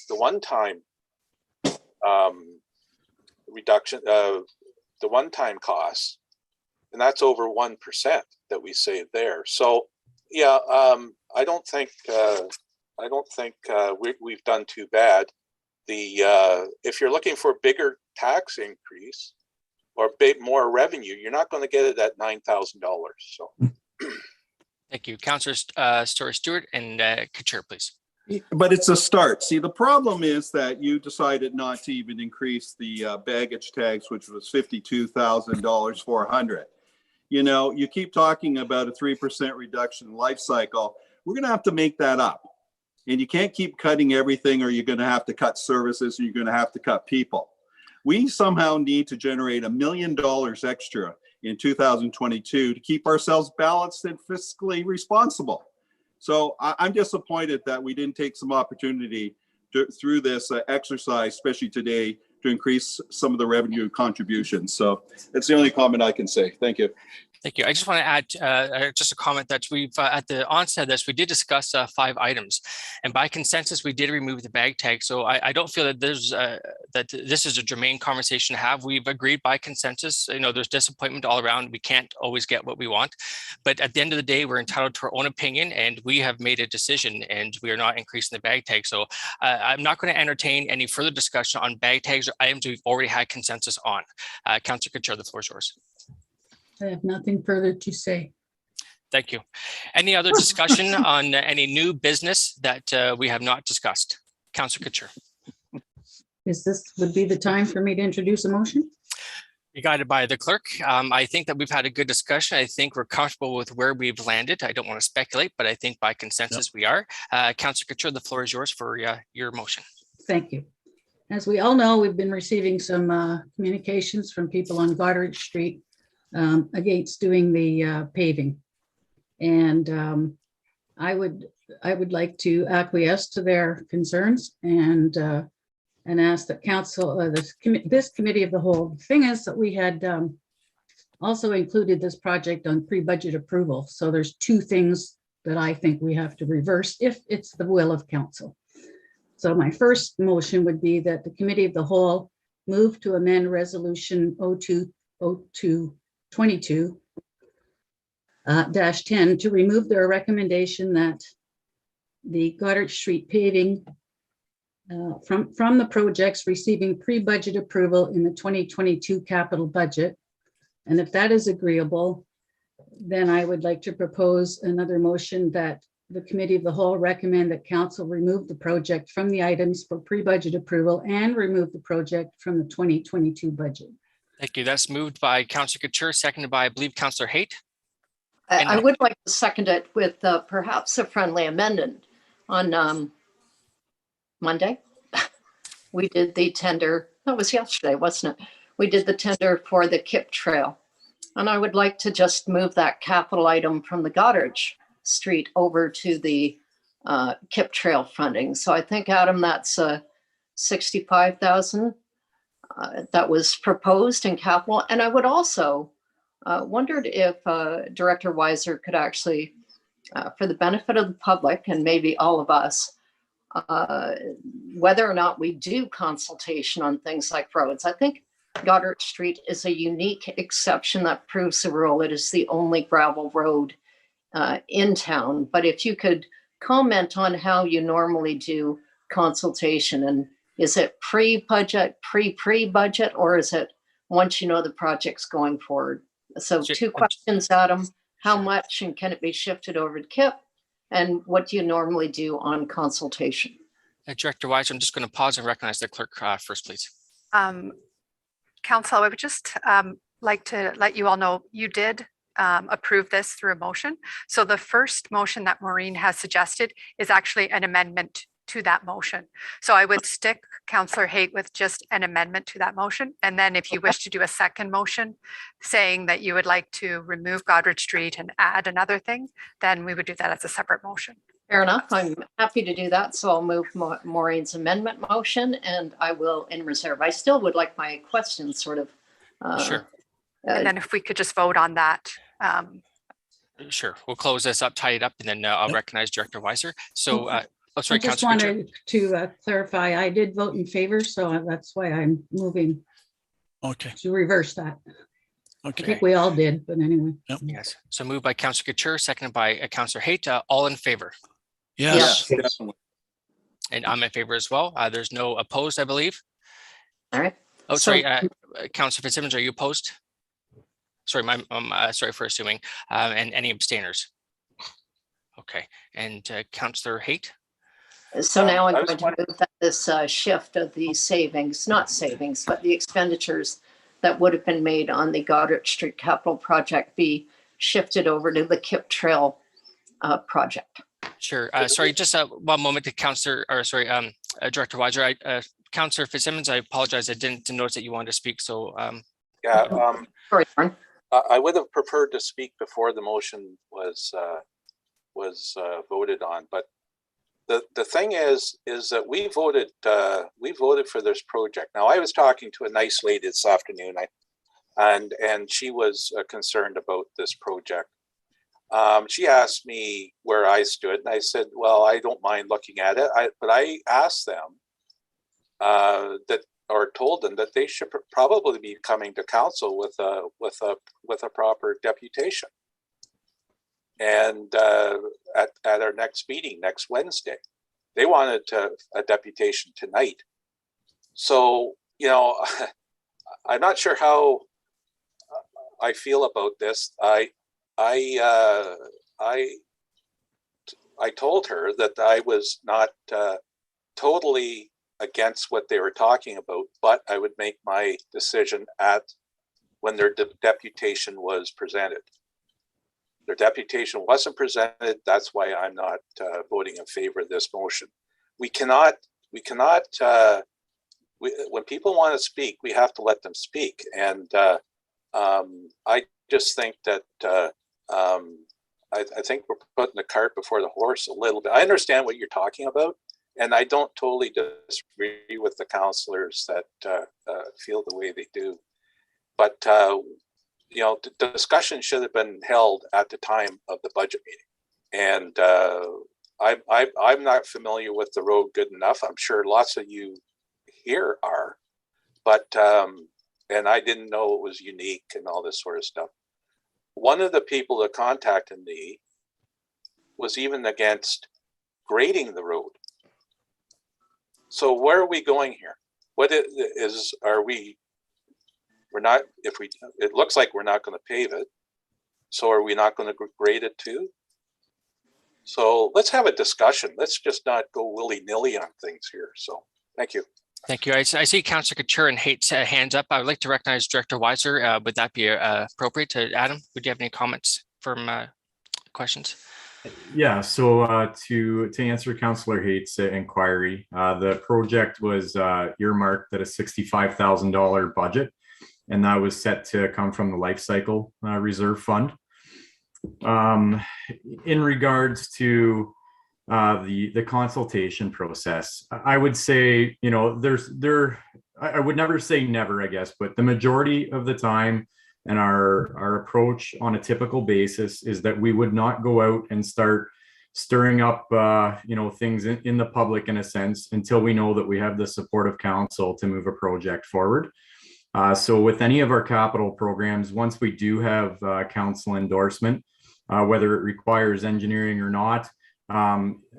one-time reduction of the one-time costs, and that's over 1% that we saved there. So yeah, I don't think we've done too bad. If you're looking for a bigger tax increase or more revenue, you're not going to get it at $9,000. So
thank you, Councillor Stewart, and Couture, please.
But it's a start. See, the problem is that you decided not to even increase the baggage tax, which was $52,400. You keep talking about a 3% reduction in life cycle. We're going to have to make that up. And you can't keep cutting everything, or you're going to have to cut services, and you're going to have to cut people. We somehow need to generate $1 million extra in 2022 to keep ourselves balanced and fiscally responsible. So I'm disappointed that we didn't take some opportunity through this exercise, especially today, to increase some of the revenue contributions. So it's the only comment I can say. Thank you.
Thank you. I just want to add just a comment that we've at the onset of this, we did discuss 5 items, and by consensus, we did remove the bag tag. So I don't feel that there's that this is a germane conversation to have. We've agreed by consensus. You know, there's disappointment all around. We can't always get what we want, but at the end of the day, we're entitled to our own opinion, and we have made a decision, and we are not increasing the bag tag. So I'm not going to entertain any further discussion on bag tags or items we've already had consensus on. Councillor Couture, the floor is yours.
I have nothing further to say.
Thank you. Any other discussion on any new business that we have not discussed? Councillor Couture.
Would be the time for me to introduce a motion?
You're guided by the clerk. I think that we've had a good discussion. I think we're comfortable with where we've landed. I don't want to speculate, but I think by consensus we are. Councillor Couture, the floor is yours for your motion.
Thank you. As we all know, we've been receiving some communications from people on Goddard Street against doing the paving. And I would like to acquiesce to their concerns and ask that council, this committee of the whole. The thing is that we had also included this project on pre-budget approval. So there's 2 things that I think we have to reverse if it's the will of council. So my first motion would be that the committee of the whole move to amend resolution 0222 -10 to remove their recommendation that the Goddard Street paving from the projects receiving pre-budget approval in the 2022 capital budget. And if that is agreeable, then I would like to propose another motion that the committee of the whole recommend that council remove the project from the items for pre-budget approval and remove the project from the 2022 budget.
Thank you. That's moved by Councillor Couture, seconded by, I believe, Councillor Haight.
I would like to second it with perhaps a friendly amendment. On Monday, we did the tender. That was yesterday, wasn't it? We did the tender for the Kip Trail. And I would like to just move that capital item from the Goddard Street over to the Kip Trail funding. So I think, Adam, that's 65,000 that was proposed in capital. And I would also wondered if Director Weiser could actually, for the benefit of the public and maybe all of us, whether or not we do consultation on things like roads. I think Goddard Street is a unique exception that proves the rule. It is the only gravel road in town. But if you could comment on how you normally do consultation, and is it pre-budget, pre-budget, or is it once you know the project's going forward? So 2 questions, Adam. How much, and can it be shifted over to KIP? And what do you normally do on consultation?
Director Weiser, I'm just going to pause and recognize the clerk first, please.
Council, I would just like to let you all know you did approve this through a motion. So the first motion that Maureen has suggested is actually an amendment to that motion. So I would stick Councillor Haight with just an amendment to that motion. And then if you wish to do a second motion saying that you would like to remove Goddard Street and add another thing, then we would do that as a separate motion.
Fair enough. I'm happy to do that. So I'll move Maureen's amendment motion, and I will in reserve. I still would like my questions sort of.
Sure.
And then if we could just vote on that.
Sure. We'll close this up, tie it up, and then I'll recognize Director Weiser. So, oh, sorry,
I just
Councillor Couture.
wanted to clarify, I did vote in favor, so that's why I'm moving to reverse that. I think we all did, but anyway.
Yes. So moved by Councillor Couture, seconded by Councillor Haight. All in favor?
Yes.
Definitely.
And I'm in favor as well. There's no opposed, I believe.
All right.
Oh, sorry, Councillor Fitzsimmons, are you opposed? Sorry, sorry for assuming. And any abstainers? Okay. And Councillor Haight?
So now I'm going to move that this shift of the savings, not savings, but the expenditures that would have been made on the Goddard Street capital project be shifted over to the Kip Trail project.
Sure. Sorry, just 1 moment to Councillor, or sorry, Director Weiser. Councillor Fitzsimmons, I apologize. I didn't notice that you wanted to speak. So
Sorry, Aaron.
I would have preferred to speak before the motion was voted on. But the thing is that we voted for this project. Now, I was talking to a nice lady this afternoon, and she was concerned about this project. She asked me where I stood, and I said, well, I don't mind looking at it. But I asked them told them that they should probably be coming to council with a proper deputation. And at our next meeting next Wednesday, they wanted a deputation tonight. So, you know, I'm not sure how I feel about this. I told her that I was not totally against what they were talking about, but I would make my decision when their deputation was presented. Their deputation wasn't presented. That's why I'm not voting in favor of this motion. We cannot. When people want to speak, we have to let them speak. And I just think that I think we're putting the cart before the horse a little bit. I understand what you're talking about, and I don't totally disagree with the councillors that feel the way they do. But you know, the discussion should have been held at the time of the budget meeting. And I'm not familiar with the road good enough. I'm sure lots of you here are, but and I didn't know it was unique and all this sort of stuff. One of the people that contacted me was even against grading the road. So where are we going here? What we're not, it looks like we're not going to pave it. So are we not going to grade it too? So let's have a discussion. Let's just not go willy-nilly on things here. So thank you.
Thank you. I see Councillor Couture and Hate's hands up. I would like to recognize Director Weiser. Would that be appropriate to Adam? Would you have any comments from questions?
Yeah, so to answer Councillor Hate's inquiry, the project was earmarked at a $65,000 budget, and that was set to come from the Life Cycle Reserve Fund. In regards to the consultation process, I would say, you know, I would never say never, I guess, but the majority of the time and our approach on a typical basis is that we would not go out and start stirring up, you know, things in the public in a sense until we know that we have the support of council to move a project forward. So with any of our capital programs, once we do have council endorsement, whether it requires engineering or not,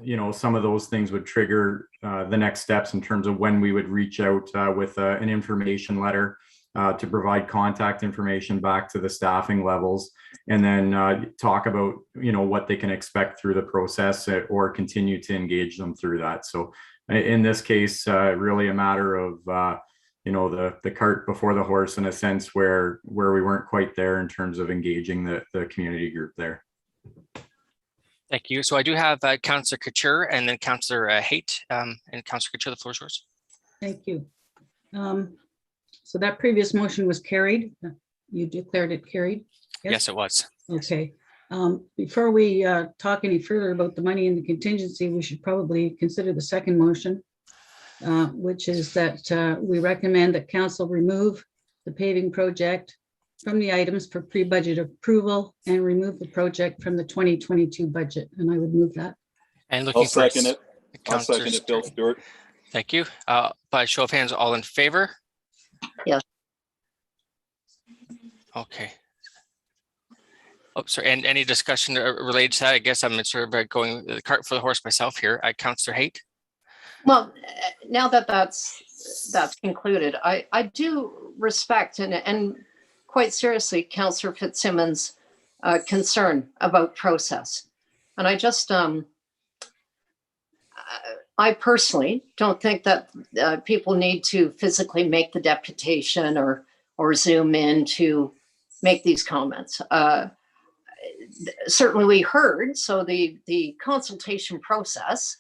you know, some of those things would trigger the next steps in terms of when we would reach out with an information letter to provide contact information back to the staffing levels, and then talk about, you know, what they can expect through the process or continue to engage them through that. So in this case, really a matter of, you know, the cart before the horse in a sense where we weren't quite there in terms of engaging the community group there.
Thank you. So I do have Councillor Couture and then Councillor Hate. And Councillor Couture, the floor is yours.
Thank you. So that previous motion was carried. You declared it carried?
Yes, it was.
Okay. Before we talk any further about the money in the contingency, we should probably consider the second motion, which is that we recommend that council remove the paving project from the items for pre-budget approval and remove the project from the 2022 budget. And I would move that.
And looking
I'll second it. I'll second it, Bill Stewart.
Thank you. By show of hands, all in favor?
Yes.
Okay. Oh, sorry. And any discussion related to that? I guess I'm sort of going the cart for the horse myself here. Councillor Hate.
Well, now that that's concluded, I do respect and quite seriously Councillor Fitzsimmons' concern about process. And I just, I personally don't think that people need to physically make the deputation or Zoom in to make these comments. Certainly we heard, so the consultation process,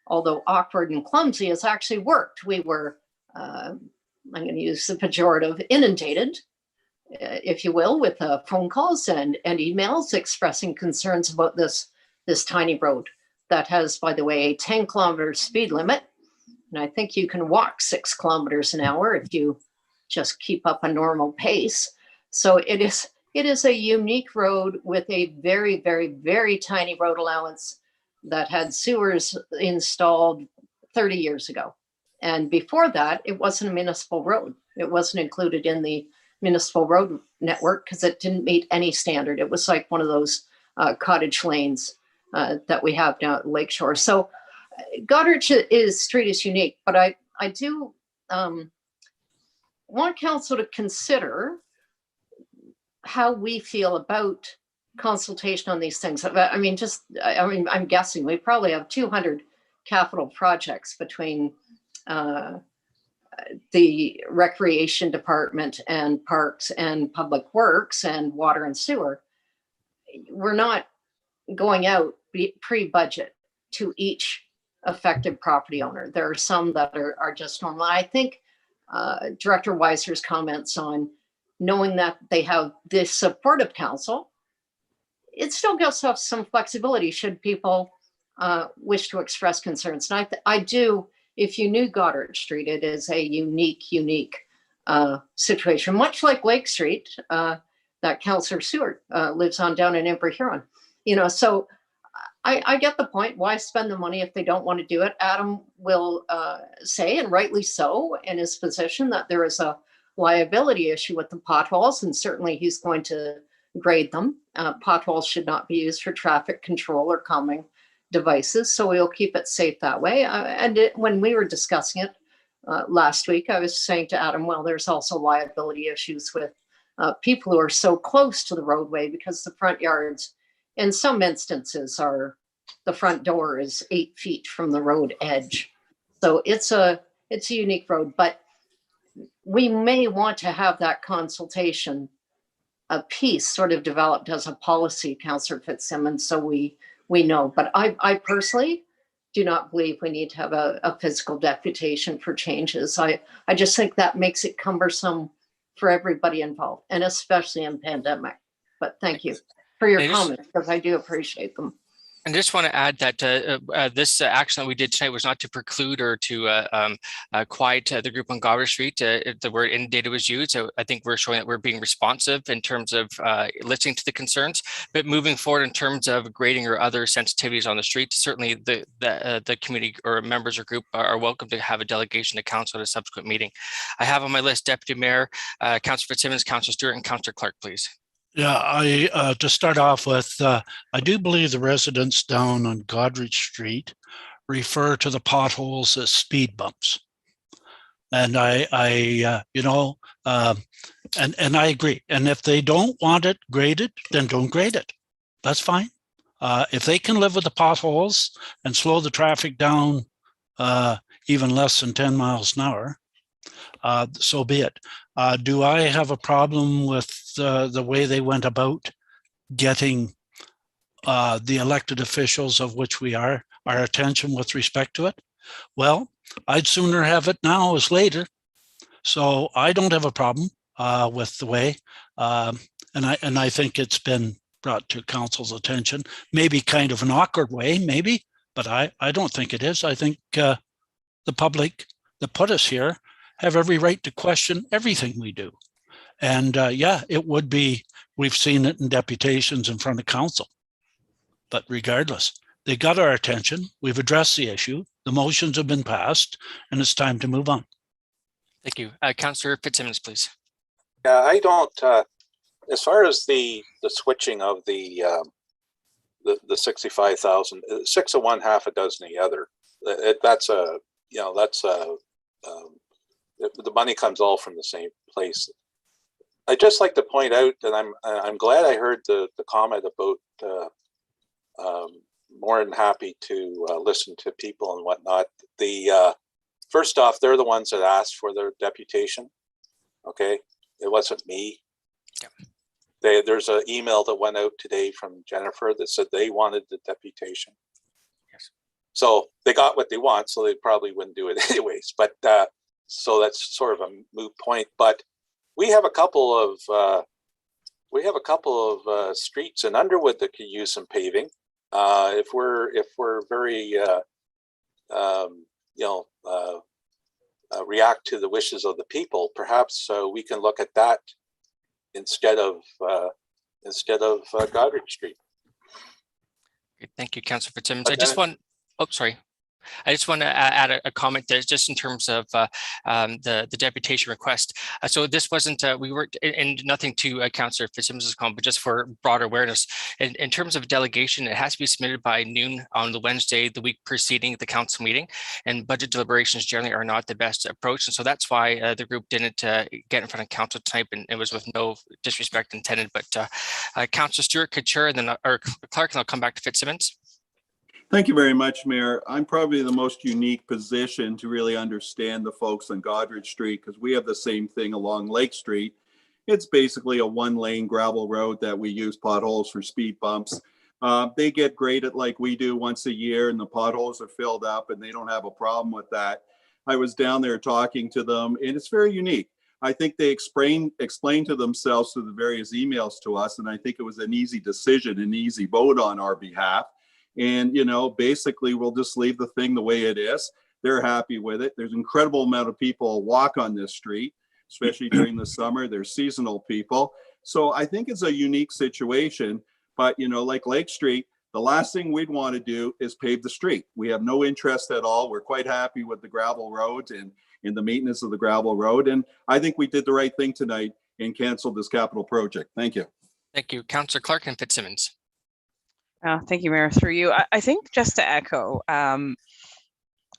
although awkward and clumsy, has actually worked. We were, I'm going to use the pejorative, inundated, if you will, with phone calls and emails expressing concerns about this this tiny road that has, by the way, a 10-kilometer speed limit. And I think you can walk 6 kilometers an hour if you just keep up a normal pace. So it is a unique road with a very, very, very tiny road allowance that had sewers installed 30 years ago. And before that, it wasn't a municipal road. It wasn't included in the municipal road network because it didn't meet any standard. It was like one of those cottage lanes that we have down at Lakeshore. So Goddard Street is unique, but I do want council to consider how we feel about consultation on these things. I mean, I'm guessing we probably have 200 capital projects between the recreation department and parks and public works and water and sewer. We're not going out pre-budget to each affected property owner. There are some that are just normal. I think Director Weiser's comments on knowing that they have this supportive council, it still gives us some flexibility should people wish to express concerns. And I do, if you knew Goddard Street, it is a unique situation, much like Lake Street that Councillor Seward lives on down in Inverhuron. So I get the point. Why spend the money if they don't want to do it? Adam will say, and rightly so, in his position that there is a liability issue with the potholes, and certainly he's going to grade them. Potholes should not be used for traffic control or calming devices, so we'll keep it safe that way. When we were discussing it last week, I was saying to Adam, well, there's also liability issues with people who are so close to the roadway because the front yards, in some instances, the front door is 8 feet from the road edge. So it's a unique road, but we may want to have that consultation, a piece sort of developed as a policy, Councillor Fitzsimmons, so we know. But I personally do not believe we need to have a physical deputation for changes. I just think that makes it cumbersome for everybody involved, and especially in pandemic. But thank you for your comments, because I do appreciate them.
And I just want to add that this action that we did tonight was not to preclude or to quiet the group on Goddard Street. The word inundated was used. So I think we're showing that we're being responsive in terms of listening to the concerns, but moving forward in terms of grading or other sensitivities on the street, certainly the committee or members or group are welcome to have a delegation to council at a subsequent meeting. I have on my list Deputy Mayor, Councillor Fitzsimmons, Councillor Stewart, and Councillor Clark, please.
Yeah, to start off with, I do believe the residents down on Godrich Street refer to the potholes as speed bumps. And and I agree. And if they don't want it graded, then don't grade it. That's fine. If they can live with the potholes and slow the traffic down even less than 10 miles an hour, so be it. Do I have a problem with the way they went about getting the elected officials, of which we are, our attention with respect to it? Well, I'd sooner have it now as later. So I don't have a problem with the way, and I think it's been brought to council's attention, maybe kind of an awkward way, maybe, but I don't think it is. I think the public that put us here have every right to question everything we do. And yeah, it would be, we've seen it in deputations in front of council. But regardless, they got our attention. We've addressed the issue. The motions have been passed, and it's time to move on.
Thank you. Councillor Fitzsimmons, please.
Yeah, I don't, as far as the switching of the 65,000, 6 of one, half a dozen the other, the money comes all from the same place. I'd just like to point out that I'm glad I heard the comment about more than happy to listen to people and whatnot. First off, they're the ones that asked for their deputation. Okay, it wasn't me. Yeah. There's an email that went out today from Jennifer that said they wanted the deputation. Yes. So they got what they want, so they probably wouldn't do it anyways. But so that's sort of a moot point. But we have a couple of streets in Underwood that could use some paving. if we're very react to the wishes of the people, perhaps we can look at that instead of Goddard Street.
Okay, thank you, Councillor Fitzsimmons. I just want to add a comment there, just in terms of the deputation request. So this wasn't, we were, and nothing to Councillor Fitzsimmons' comment, but just for broader awareness. In terms of delegation, it has to be submitted by noon on the Wednesday, the week preceding the council meeting, and budget deliberations generally are not the best approach. And so that's why the group didn't get in front of council tonight, and it was with no disrespect intended. But Councillor Stewart could chair, and then or Clark, and I'll come back to Fitzsimmons.
Thank you very much, Mayor. I'm probably the most unique position to really understand the folks on Goddard Street, because we have the same thing along Lake Street. It's basically a one-lane gravel road that we use potholes for speed bumps. They get graded like we do once a year, and the potholes are filled up, and they don't have a problem with that. I was down there talking to them, and it's very unique. I think they explained to themselves through the various emails to us, and I think it was an easy decision, an easy vote on our behalf. And, you know, basically we'll just leave the thing the way it is. They're happy with it. There's an incredible amount of people walk on this street, especially during the summer. They're seasonal people. So I think it's a unique situation. But, you know, like Lake Street, the last thing we'd want to do is pave the street. We have no interest at all. We're quite happy with the gravel roads and in the maintenance of the gravel road. And I think we did the right thing tonight and canceled this capital project. Thank you.
Thank you, Councillor Clark and Fitzsimmons.
Thank you, Mayor. Through you, I think just to echo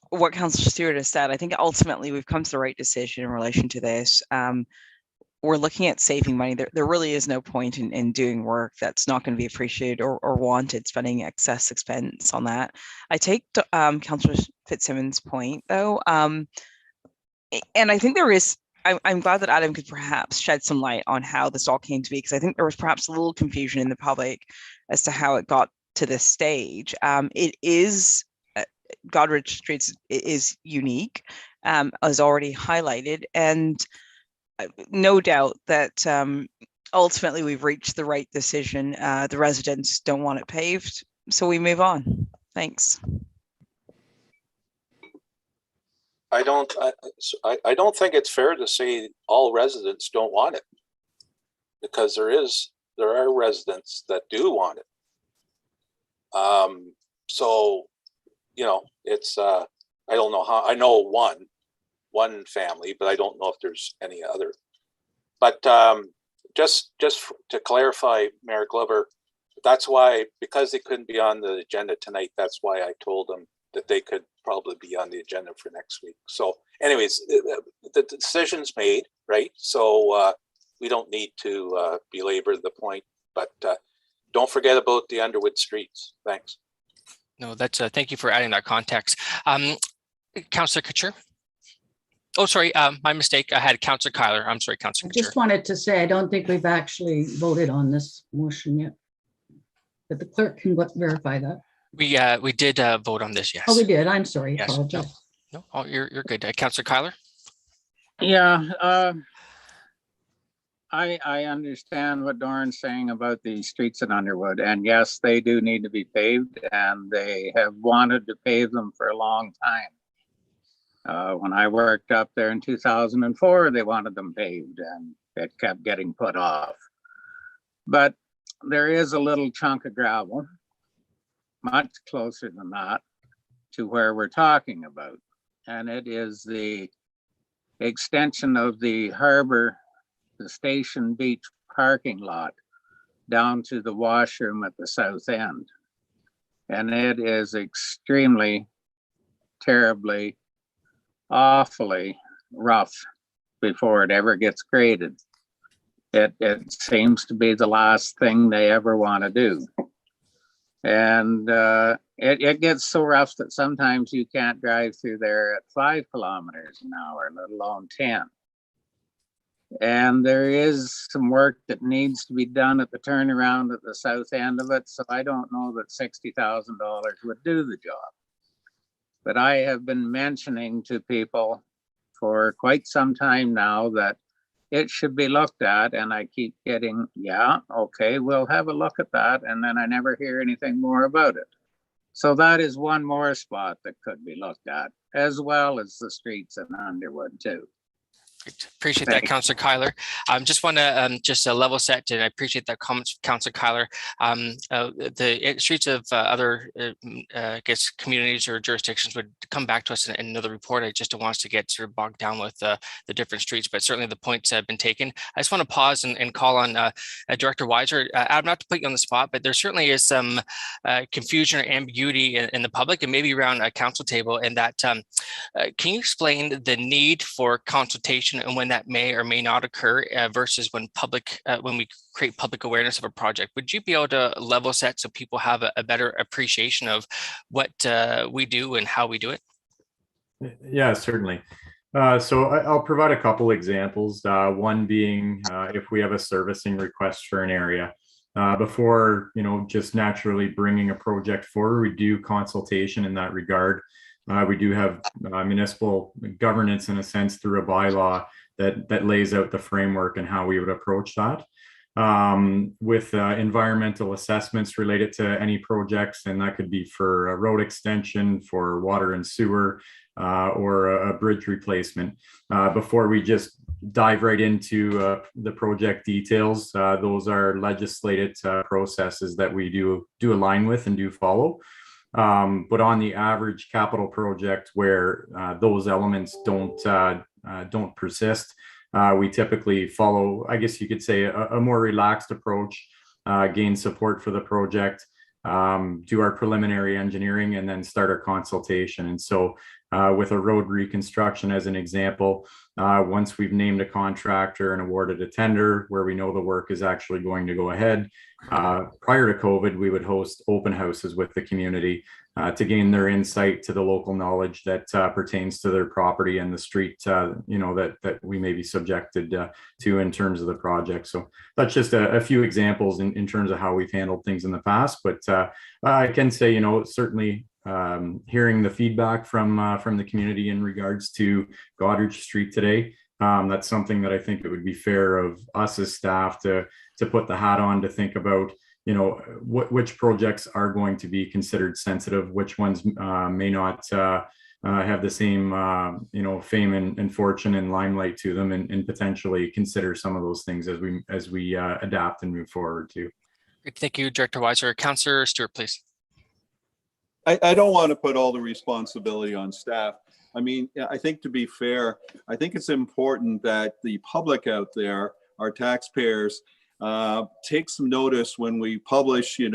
what Councillor Stewart has said, I think ultimately we've come to the right decision in relation to this. We're looking at saving money. There really is no point in doing work that's not going to be appreciated or wanted, spending excess expense on that. I take Councillor Fitzsimmons' point, though, and I think there is. I'm glad that Adam could perhaps shed some light on how this all came to be, because I think there was perhaps a little confusion in the public as to how it got to this stage. It is, Goddard Street is unique, as already highlighted, and no doubt that ultimately we've reached the right decision. The residents don't want it paved, so we move on. Thanks.
I don't think it's fair to say all residents don't want it, because there are residents that do want it. So, you know, it's I don't know how. I know one family, but I don't know if there's any other. But just to clarify, Mayor Glover, that's why, because they couldn't be on the agenda tonight, that's why I told them that they could probably be on the agenda for next week. So anyways, the decision's made, right? So we don't need to belabor the point, but don't forget about the Underwood streets. Thanks.
No, that's thank you for adding that context. Councillor Couture. Oh, sorry, my mistake. I had Councillor Kyler. I'm sorry, Councillor Couture.
I just wanted to say, I don't think we've actually voted on this motion yet, but the clerk can verify that.
We did vote on this, yes.
Oh, we did. I'm sorry.
Yes.
Apologize.
No, oh, you're good. Councillor Kyler.
Yeah, I understand what Doran's saying about the streets in Underwood, and yes, they do need to be paved, and they have wanted to pave them for a long time. When I worked up there in 2004, they wanted them paved, and it kept getting put off. But there is a little chunk of gravel, much closer than that, to where we're talking about. And it is the extension of the harbor, the Station Beach parking lot, down to the washroom at the south end. And it is extremely, terribly, awfully rough before it ever gets graded. It seems to be the last thing they ever want to do. And it gets so rough that sometimes you can't drive through there at 5 kilometers an hour, let alone 10. And there is some work that needs to be done at the turnaround at the south end of it. So I don't know that $60,000 would do the job. But I have been mentioning to people for quite some time now that it should be looked at, and I keep getting, yeah, okay, we'll have a look at that, and then I never hear anything more about it. So that is one more spot that could be looked at, as well as the streets in Underwood too.
Appreciate that, Councillor Kyler. Just want to just level set, and I appreciate that comments, Councillor Kyler. The streets of other, I guess, communities or jurisdictions would come back to us in another report. I just don't want us to get sort of bogged down with the different streets, but certainly the points have been taken. I just want to pause and call on Director Weiser. Adam, not to put you on the spot, but there certainly is some confusion or ambiguity in the public and maybe around a council table. And that, can you explain the need for consultation and when that may or may not occur versus when we create public awareness of a project? Would you be able to level set so people have a better appreciation of what we do and how we do it?
Yeah, certainly. So I'll provide a couple examples. One being if we have a servicing request for an area. Before, just naturally bringing a project forward, we do consultation in that regard. We do have municipal governance in a sense through a bylaw that lays out the framework and how we would approach that. With environmental assessments related to any projects, and that could be for a road extension, for water and sewer, or a bridge replacement. Before we just dive right into the project details, those are legislated processes that we do align with and do follow. But on the average capital project where those elements don't persist, we typically follow, I guess you could say, a more relaxed approach, gain support for the project, do our preliminary engineering, and then start our consultation. And so with a road reconstruction as an example, once we've named a contractor and awarded a tender where we know the work is actually going to go ahead, prior to COVID, we would host open houses with the community to gain their insight to the local knowledge that pertains to their property and the street, that we may be subjected to in terms of the project. So that's just a few examples in terms of how we've handled things in the past. But I can say, certainly hearing the feedback from the community in regards to Goddard Street today, that's something that I think it would be fair of us as staff to put the hat on to think about, which projects are going to be considered sensitive, which ones may not have the same, fame and fortune and limelight to them, and potentially consider some of those things as we adapt and move forward too.
Thank you, Director Weiser. Councillor Stewart, please.
I don't want to put all the responsibility on staff. I mean, I think to be fair, I think it's important that the public out there, our taxpayers, take some notice when we publish, these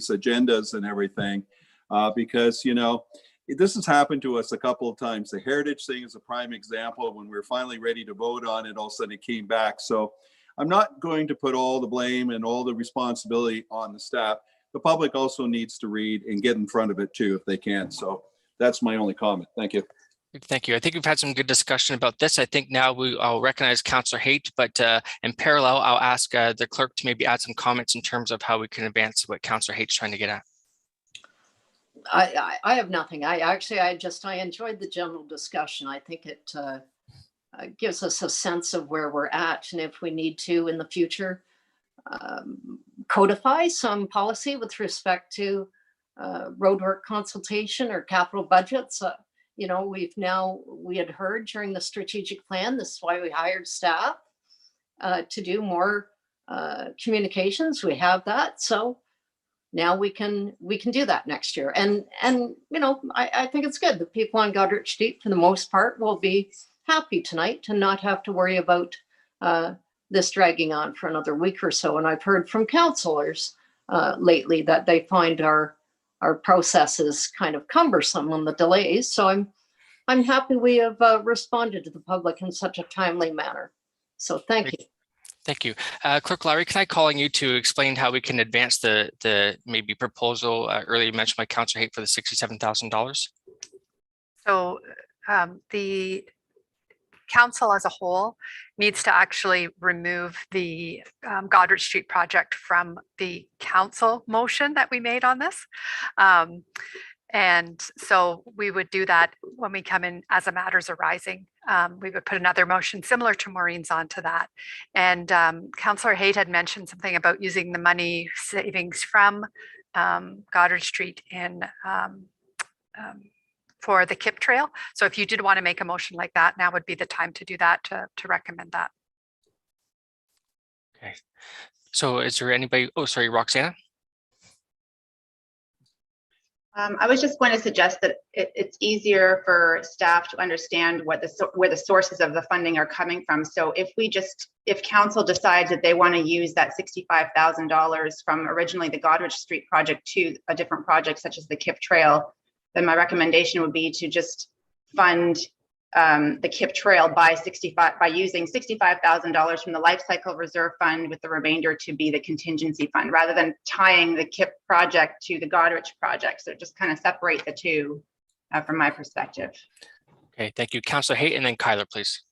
agendas and everything, because, this has happened to us a couple of times. The heritage thing is a prime example. When we were finally ready to vote on it, all of a sudden it came back. So I'm not going to put all the blame and all the responsibility on the staff. The public also needs to read and get in front of it too, if they can. So that's my only comment. Thank you.
Thank you. I think we've had some good discussion about this. I think now I'll recognize Councillor Haight, but in parallel, I'll ask the clerk to maybe add some comments in terms of how we can advance what Councillor Haight's trying to get at.
I have nothing. I enjoyed the general discussion. I think it gives us a sense of where we're at, and if we need to in the future codify some policy with respect to roadwork consultation or capital budgets. We had heard during the strategic plan, this is why we hired staff to do more communications. We have that. So now we can do that next year. And I think it's good. The people on Goddard Street, for the most part, will be happy tonight to not have to worry about this dragging on for another week or so. And I've heard from councillors lately that they find our processes kind of cumbersome on the delays. So I'm happy we have responded to the public in such a timely manner. So thank you.
Thank you. Clerk Lowry, can I call on you to explain how we can advance the maybe proposal earlier mentioned by Councillor Haight for the $67,000?
So the council as a whole needs to actually remove the Goddard Street project from the council motion that we made on this. And so we would do that when we come in as a matters arising. We would put another motion similar to Maureen's onto that. And Councillor Haight had mentioned something about using the money savings from Goddard Street in for the KIP trail. So if you did want to make a motion like that, now would be the time to do that, to recommend that.
Okay. So is there anybody? Oh, sorry, Roxana.
I was just going to suggest that it's easier for staff to understand where the sources of the funding are coming from. So if council decides that they want to use that $65,000 from originally the Goddard Street project to a different project such as the KIP Trail, then my recommendation would be to just fund the KIP Trail by using $65,000 from the Life Cycle Reserve Fund, with the remainder to be the contingency fund, rather than tying the KIP project to the Goddard project. So just kind of separate the two from my perspective.
Okay, thank you. Councillor Haight, and then Kyler, please.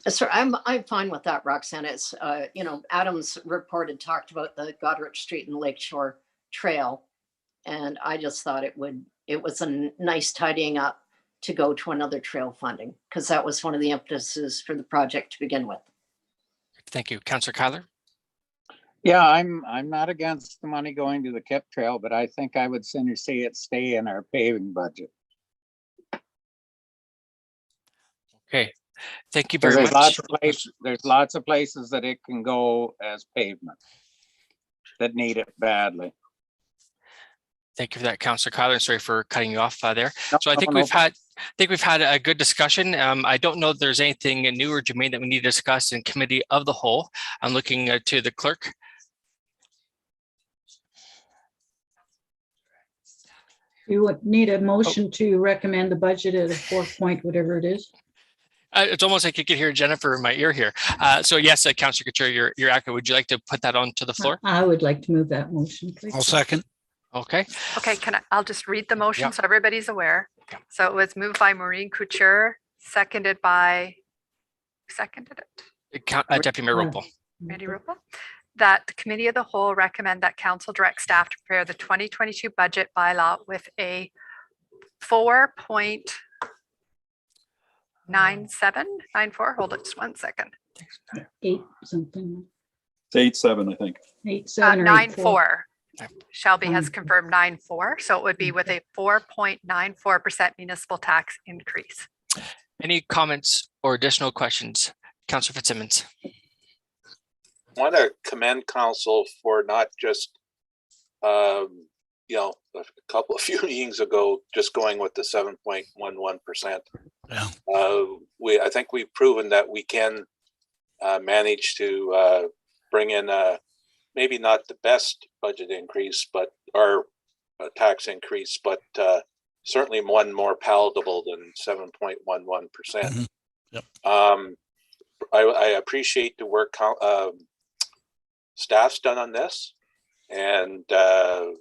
Sir, I'm fine with that, Roxanne. It's Adam's report had talked about the Goddard Street and Lakeshore Trail, and I just thought it was a nice tidying up to go to another trail funding, because that was one of the impetuses for the project to begin with.
Thank you. Councillor Kyler.
Yeah, I'm not against the money going to the KIP Trail, but I think I would sooner see it stay in our paving budget.
Okay, thank you very much.
There's lots of places that it can go as pavement that need it badly.
Thank you for that, Councillor Kyler. Sorry for cutting you off there. So I think we've had a good discussion. I don't know if there's anything new or germane that we need to discuss in committee of the whole. I'm looking to the clerk.
You would need a motion to recommend the budget at a 4 point, whatever it is.
It's almost like you could hear Jennifer in my ear here. So yes, Councillor Couture, you're accurate. Would you like to put that onto the floor?
I would like to move that motion, please.
I'll second.
Okay.
Okay, I'll just read the motion so everybody's aware. So it was moved by Maureen Couture, seconded by, who seconded it?
Deputy Mayor Ropel.
Randy Ropel. That the committee of the whole recommend that council direct staff to prepare the 2022 budget bylaw with a 4.9794. Hold it just 1 second.
8 something.
It's 8.7, I think.
8.7 or
9.4. Shelby has confirmed 9.4, so it would be with a 4.94% municipal tax increase.
Any comments or additional questions? Councillor Fitzsimmons.
I want to commend council for not just, a few meetings ago, just going with the 7.11%.
Yeah.
I think we've proven that we can manage to bring in maybe not the best budget increase, but our tax increase, but certainly one more palatable than 7.11%.
Mm-hmm. Yep.
I appreciate the work staff's done on this, and I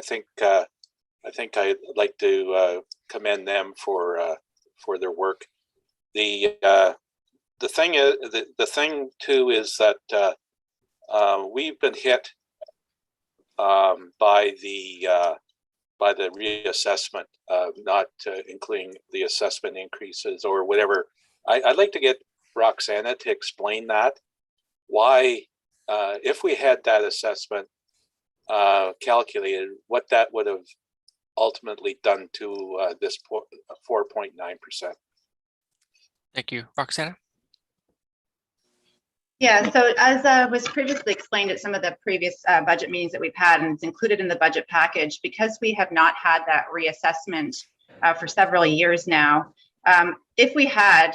think I'd like to commend them for their work. The thing is, the thing too is that we've been hit by the reassessment, not including the assessment increases or whatever. I'd like to get Roxana to explain that, why if we had that assessment calculated, what that would have ultimately done to this 4.9%.
Thank you. Roxana?
Yeah, so as was previously explained at some of the previous budget meetings that we've had, and it's included in the budget package, because we have not had that reassessment for several years now, if we had,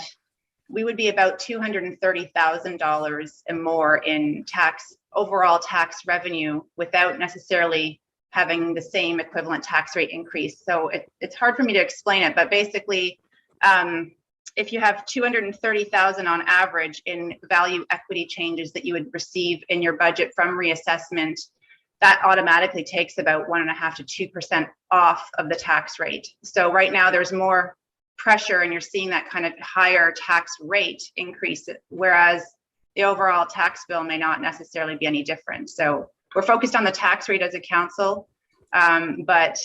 we would be about $230,000 and more in overall tax revenue without necessarily having the same equivalent tax rate increase. So it's hard for me to explain it, but basically, if you have $230,000 on average in value equity changes that you would receive in your budget from reassessment, that automatically takes about 1.5% to 2% off of the tax rate. So right now there's more pressure and you're seeing that kind of higher tax rate increase, whereas the overall tax bill may not necessarily be any different. So we're focused on the tax rate as a council. But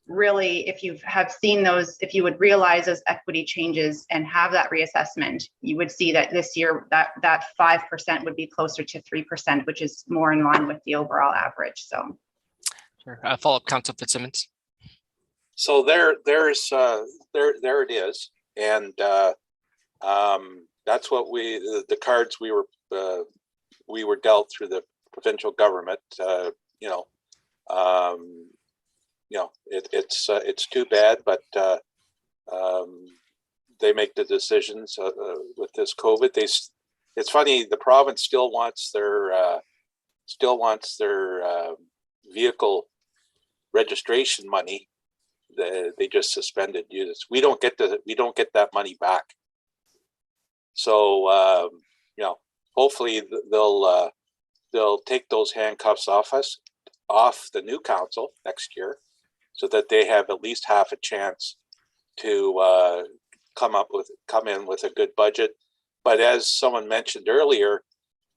really, if you have seen those, if you would realize those equity changes and have that reassessment, you would see that this year that 5% would be closer to 3%, which is more in line with the overall average. So,
Sure. Follow-up, Council Fitzsimmons.
So there it is, and that's what the cards we were dealt through the provincial government. It's too bad, but they make the decisions with this COVID. It's funny, the province still wants their vehicle registration money. They just suspended use. We don't get that money back. So hopefully they'll take those handcuffs off the new council next year, so that they have at least half a chance to come in with a good budget. But as someone mentioned earlier,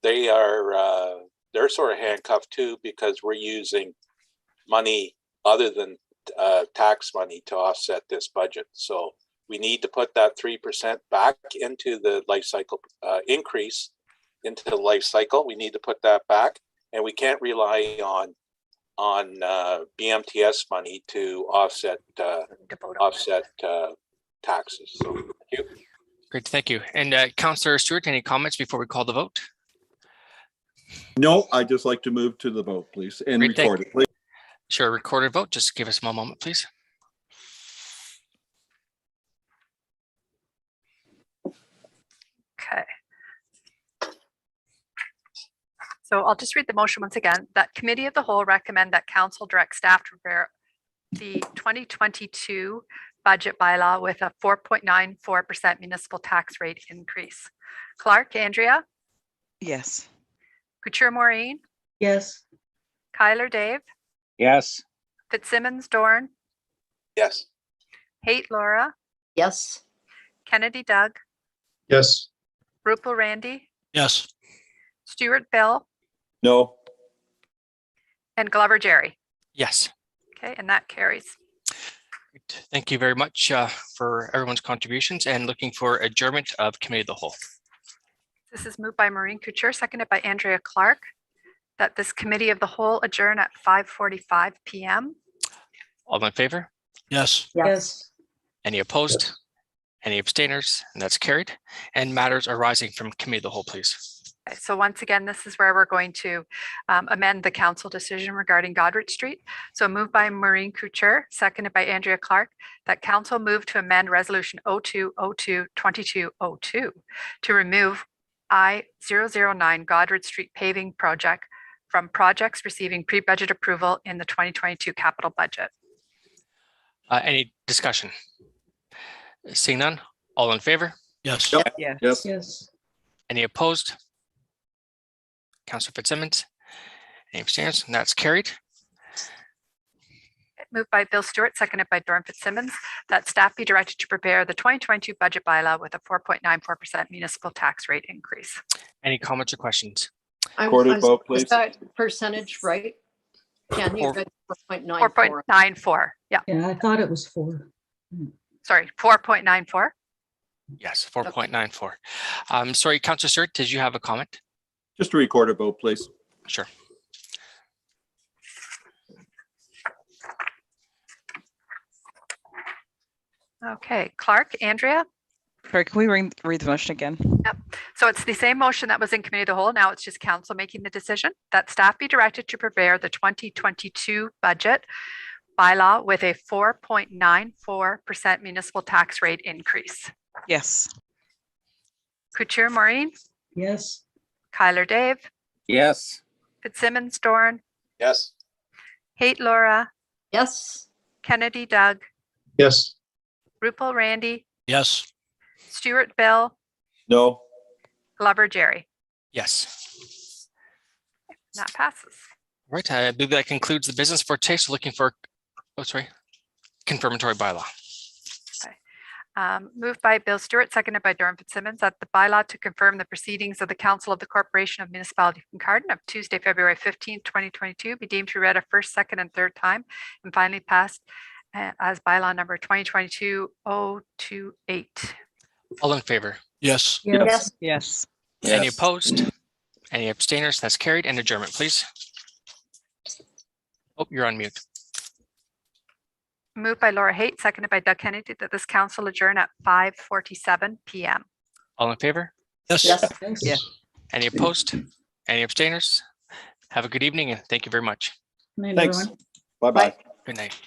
they're sort of handcuffed too, because we're using money other than tax money to offset this budget. So we need to put that 3% back into the life cycle increase into the life cycle. We need to put that back, and we can't rely on BMTS money to offset taxes. So thank you.
Great, thank you. And Councillor Stewart, any comments before we call the vote?
No, I'd just like to move to the vote, please, and
Great,
record it, please.
Sure, recorded vote. Just give us a moment, please.
Okay. So I'll just read the motion once again. That Committee of the Whole recommend that Council direct staff to prepare the 2022 budget bylaw with a 4.94% municipal tax rate increase. Clark, Andrea?
Yes.
Couture, Maureen?
Yes.
Kyler, Dave?
Yes.
Fitzsimmons, Dorn?
Yes.
Haight, Laura?
yes.
Kennedy, Doug?
Yes.
Rupel, Randy?
Yes.
Stewart, Bill?
No.
And Glover, Jerry?
Yes.
Okay, and that carries.
Great. Thank you very much for everyone's contributions, and looking for adjournment of Committee of the Whole.
This is moved by Maureen Couture, seconded by Andrea Clark, that this Committee of the Whole adjourn at 5:45 p.m.
All in favor?
Yes.
Yes.
Any opposed? Any abstainers? And that's carried. And matters arising from Committee of the Whole, please.
Okay, so once again, this is where we're going to amend the council decision regarding Goderich Street. So moved by Maureen Couture, seconded by Andrea Clark, that council move to amend resolution 0202-2202 to remove I-009 Goderich Street paving project from projects receiving pre-budget approval in the 2022 capital budget.
Any discussion? Seeing none, all in favor?
Yes.
Yep.
Yes.
Yes.
Yes.
Any opposed? Councillor Fitzsimmons? Any abstainers? And that's carried.
Moved by Bill Stewart, seconded by Dorn Fitzsimmons, that staff be directed to prepare the 2022 budget bylaw with a 4.94% municipal tax rate increase.
Any comments or questions?
Recorded vote, please.
Is that percentage right? Can you read 4.94?
4.94. Yeah,
Yeah, I thought it was 4.
sorry, 4.94.
Yes, 4.94. Sorry, Councillor Stewart, did you have a comment?
Just a recorded vote, please.
Sure.
Okay, Clark, Andrea.
Sorry, can we read the motion again?
Yep. So it's the same motion that was in Committee of the Whole. Now it's just council making the decision that staff be directed to prepare the 2022 budget bylaw with a 4.94% municipal tax rate increase.
Yes.
Couture, Maureen,
Yes.
Kyler, Dave,
Yes.
Fitzsimmons, Dorn,
Yes.
Haight, Laura,
Yes.
Kennedy, Doug,
Yes.
Rupel, Randy,
Yes.
Stewart, Bill,
No.
Glover, Jerry.
Yes.
That passes.
All right, I believe that concludes the business for today. So looking for, confirmatory bylaw.
Moved by Bill Stewart, seconded by Dorn Fitzsimmons, that the bylaw to confirm the proceedings of the Council of the Corporation of Municipality of Kincardine of Tuesday, February 15th, 2022 be deemed to be read a first, second, and third time and finally passed as bylaw number 2022-028.
All in favor?
Yes.
Yes.
Yes.
Any opposed? Any abstainers? That's carried. And adjournment, please. Oh, you're on mute.
Moved by Laura Haight, seconded by Doug Kennedy, that this council adjourn at 5:47 p.m.
All in favor?
Yes.
Yeah.
Any opposed? Any abstainers? Have a good evening and thank you very much.
Night,
Thanks.
everyone.
Bye-bye.
Good night.